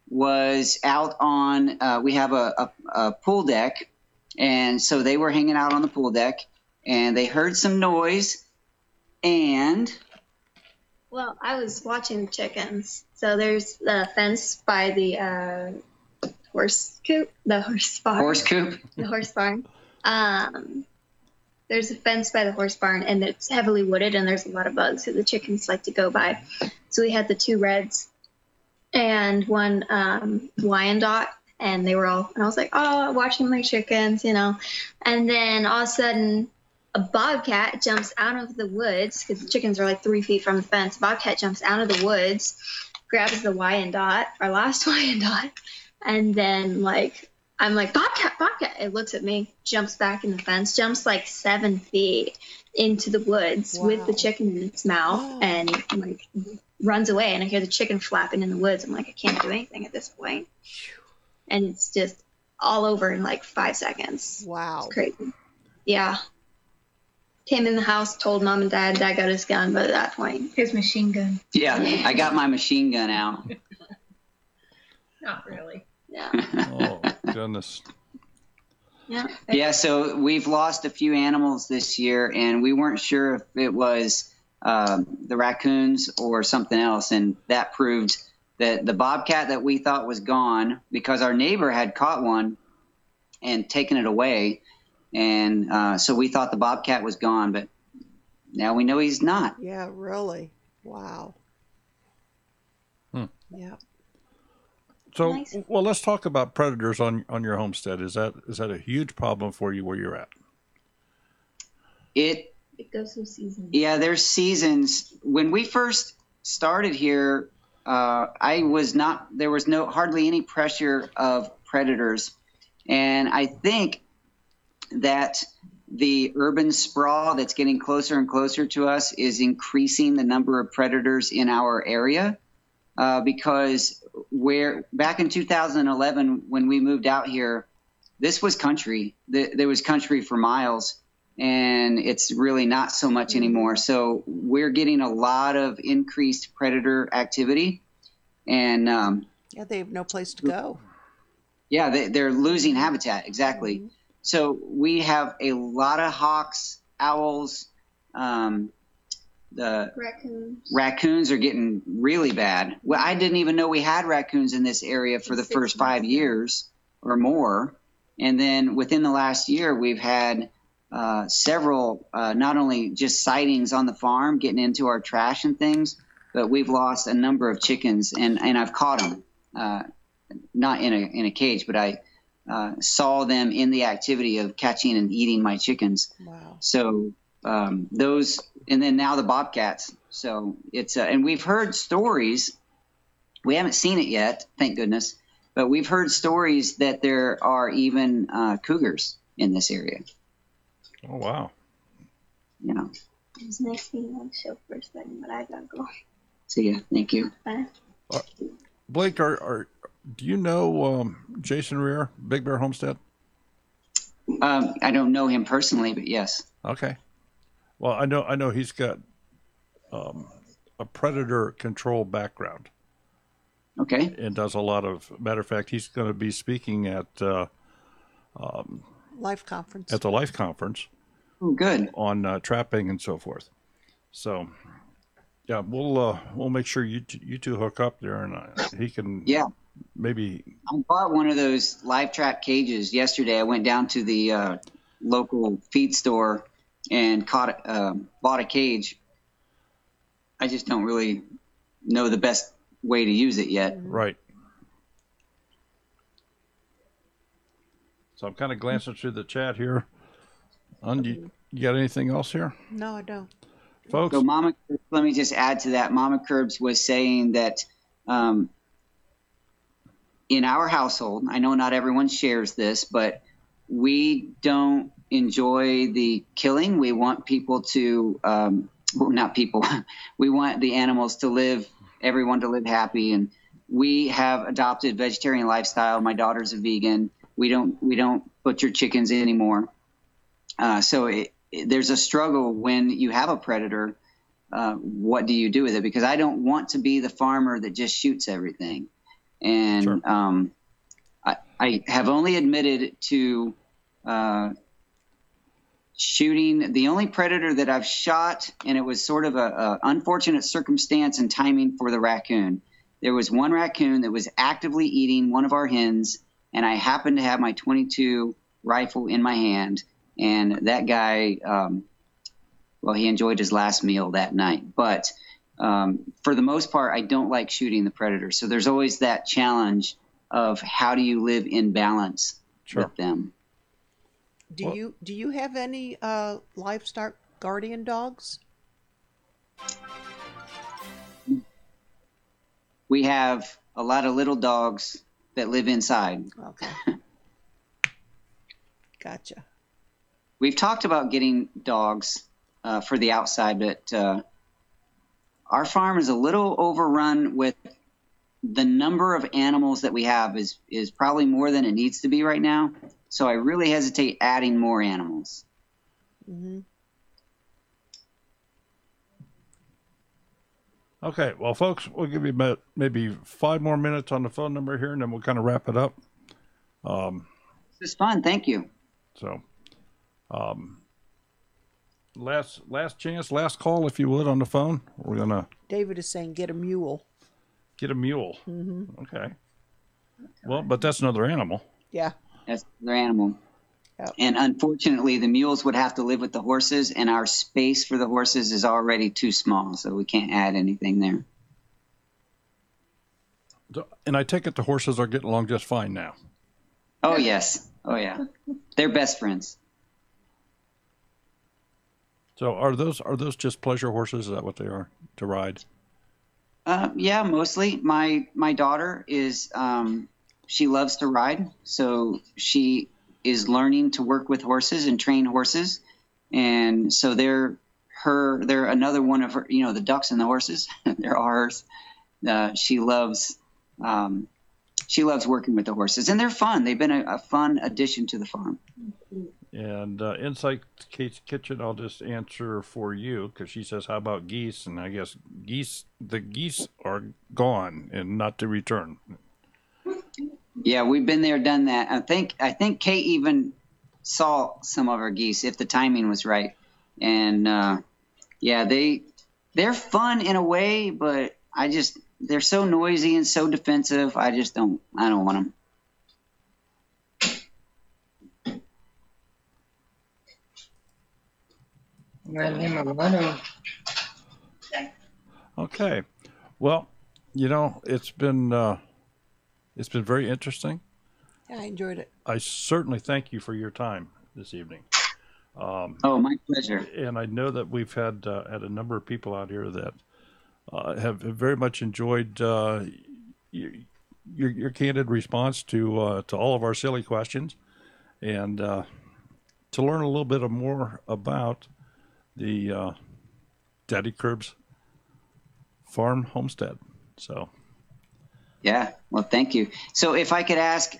was out on, we have a pool deck, and so they were hanging out on the pool deck, and they heard some noise, and... Well, I was watching the chickens. So there's the fence by the horse coop, the horse barn. Horse coop? The horse barn. There's a fence by the horse barn, and it's heavily wooded, and there's a lot of bugs that the chickens like to go by. So we had the 2 reds and one Wyandotte, and they were all, and I was like, oh, watching my chickens, you know. And then all of a sudden, a bobcat jumps out of the woods, because the chickens are like 3 feet from the fence. Bobcat jumps out of the woods, grabs the Wyandotte, our last Wyandotte, and then I'm like, Bobcat. It looks at me, jumps back in the fence, jumps like 7 feet into the woods with the chicken in its mouth, and runs away. And I hear the chicken flapping in the woods. I'm like, I can't do anything at this point. And it's just all over in like 5 seconds. Wow. It's crazy. Yeah. Came in the house, told Mom and Dad. Dad got his gun, but at that point, his machine gun. Yeah, I got my machine gun out. Not really. Yeah. Oh, goodness. Yeah. Yeah, so we've lost a few animals this year, and we weren't sure if it was the raccoons or something else, and that proved that the bobcat that we thought was gone, because our neighbor had caught one and taken it away, and so we thought the bobcat was gone, but now we know he's not. Yeah, really. Wow. Yeah. So, Nice. well, let's talk about predators on your homestead. Is that a huge problem for you where you're at? It goes through seasons. Yeah, there's seasons. When we first started here, there was hardly any pressure of predators. And I think that the urban sprawl that's getting closer and closer to us is increasing the number of predators in our area. Because back in 2011, when we moved out here, this was country. There was country for miles, and it's really not so much anymore. So we're getting a lot of increased predator activity, and yeah, they have no place to go. Yeah, they're losing habitat, exactly. Mm-hmm. So we have a lot of hawks, owls. The raccoons are getting really bad. Well, I didn't even know we had raccoons in this area for the first 5 years or more. And then within the last year, we've had several, not only just sightings on the farm, getting into our trash and things, but we've lost a number of chickens, and I've caught them, not in a cage, but I saw them in the activity of catching and eating my chickens. Wow. So those, and then now the bobcats. So it's, and we've heard stories. We haven't seen it yet, thank goodness, but we've heard stories that there are even cougars in this area. Oh, wow. Yeah. It was nice seeing you on the show for a second, but I gotta go. See ya. Thank you. Bye. Blake, do you know Jason Rear, Big Bear Homestead? I don't know him personally, but yes. Okay. Well, I know he's got a predator control background. Okay. And does a lot of, matter of fact, he's going to be speaking at Life conference. At the Life conference. Oh, good. On trapping and so forth. So, yeah, we'll make sure you two hook up there, and he can. Yeah. Maybe. I bought one of those live trap cages yesterday. I went down to the local feed store and bought a cage. I just don't really know the best way to use it yet. Right. So I'm kind of glancing through the chat here. You got anything else here? No, I don't. Folks? So Mama, let me just add to that. Mama Kirbs was saying that in our household, I know not everyone shares this, but we don't enjoy the killing. We want people to, well, not people, we want the animals to live, everyone to live happy. And we have adopted vegetarian lifestyle. My daughter's a vegan. We don't butcher chickens anymore. So there's a struggle when you have a predator. What do you do with it? Because I don't want to be the farmer that just shoots everything. And sure. I have only admitted to shooting. The only predator that I've shot, and it was sort of a unfortunate circumstance and timing for the raccoon. There was one raccoon that was actively eating one of our hens, and I happened to have my .22 rifle in my hand, and that guy, well, he enjoyed his last meal that night. But for the most part, I don't like shooting the predator. So there's always that challenge of how do you live in balance with them. Do you have any livestock guardian dogs? We have a lot of little dogs that live inside. Okay. Gotcha. We've talked about getting dogs for the outside, but our farm is a little overrun with the number of animals that we have is probably more than it needs to be right now. So I really hesitate adding more animals. Mm-hmm. Okay, well, folks, we'll give you about maybe 5 more minutes on the phone number here, and then we'll kind of wrap it up. This is fun. Thank you. So, last chance, last call, if you would, on the phone. We're gonna. David is saying, get a mule. Get a mule. Mm-hmm. Okay. Well, but that's another animal. Yeah. That's another animal. Yep. And unfortunately, the mules would have to live with the horses, and our space for the horses is already too small, so we can't add anything there. And I take it the horses are getting along just fine now. Oh, yes. Oh, yeah. They're best friends. So are those just pleasure horses? Is that what they are to ride? Yeah, mostly. My daughter is she loves to ride, so she is learning to work with horses and train horses, and so they're another one of her. You know, the ducks and the horses. They're ours. She loves working with the horses, and they're fun. They've been a fun addition to the farm. And Insight Kitchen, I'll just answer for you because she says, "How about geese?" And I guess the geese are gone and not to return. Yeah, we've been there, done that. I think Kate even saw some of our geese if the timing was right. And yeah, they're fun in a way, but they're so noisy and so defensive. I don't want them. Okay. Well, you know, it's been very interesting. Yeah, I enjoyed it. I certainly thank you for your time this evening. Oh, my pleasure. And I know that we've had a number of people out here that have very much enjoyed your candid response to all of our silly questions, and to learn a little bit more about the DaddyKirbs Farm Homestead. So, yeah. Well, thank you. So, if I could ask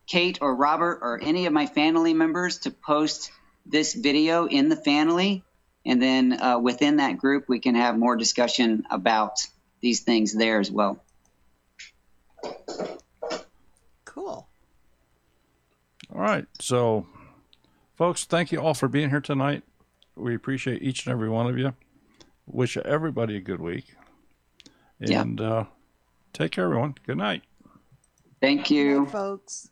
Kate or Robert or any of my family members to post this video in the family, and then within that group, we can have more discussion about these things there as well. Cool. All right. So, folks, thank you all for being here tonight. We appreciate each and every one of you. Wish everybody a good week. And take care, everyone. Good night. Thank you. Good night, folks.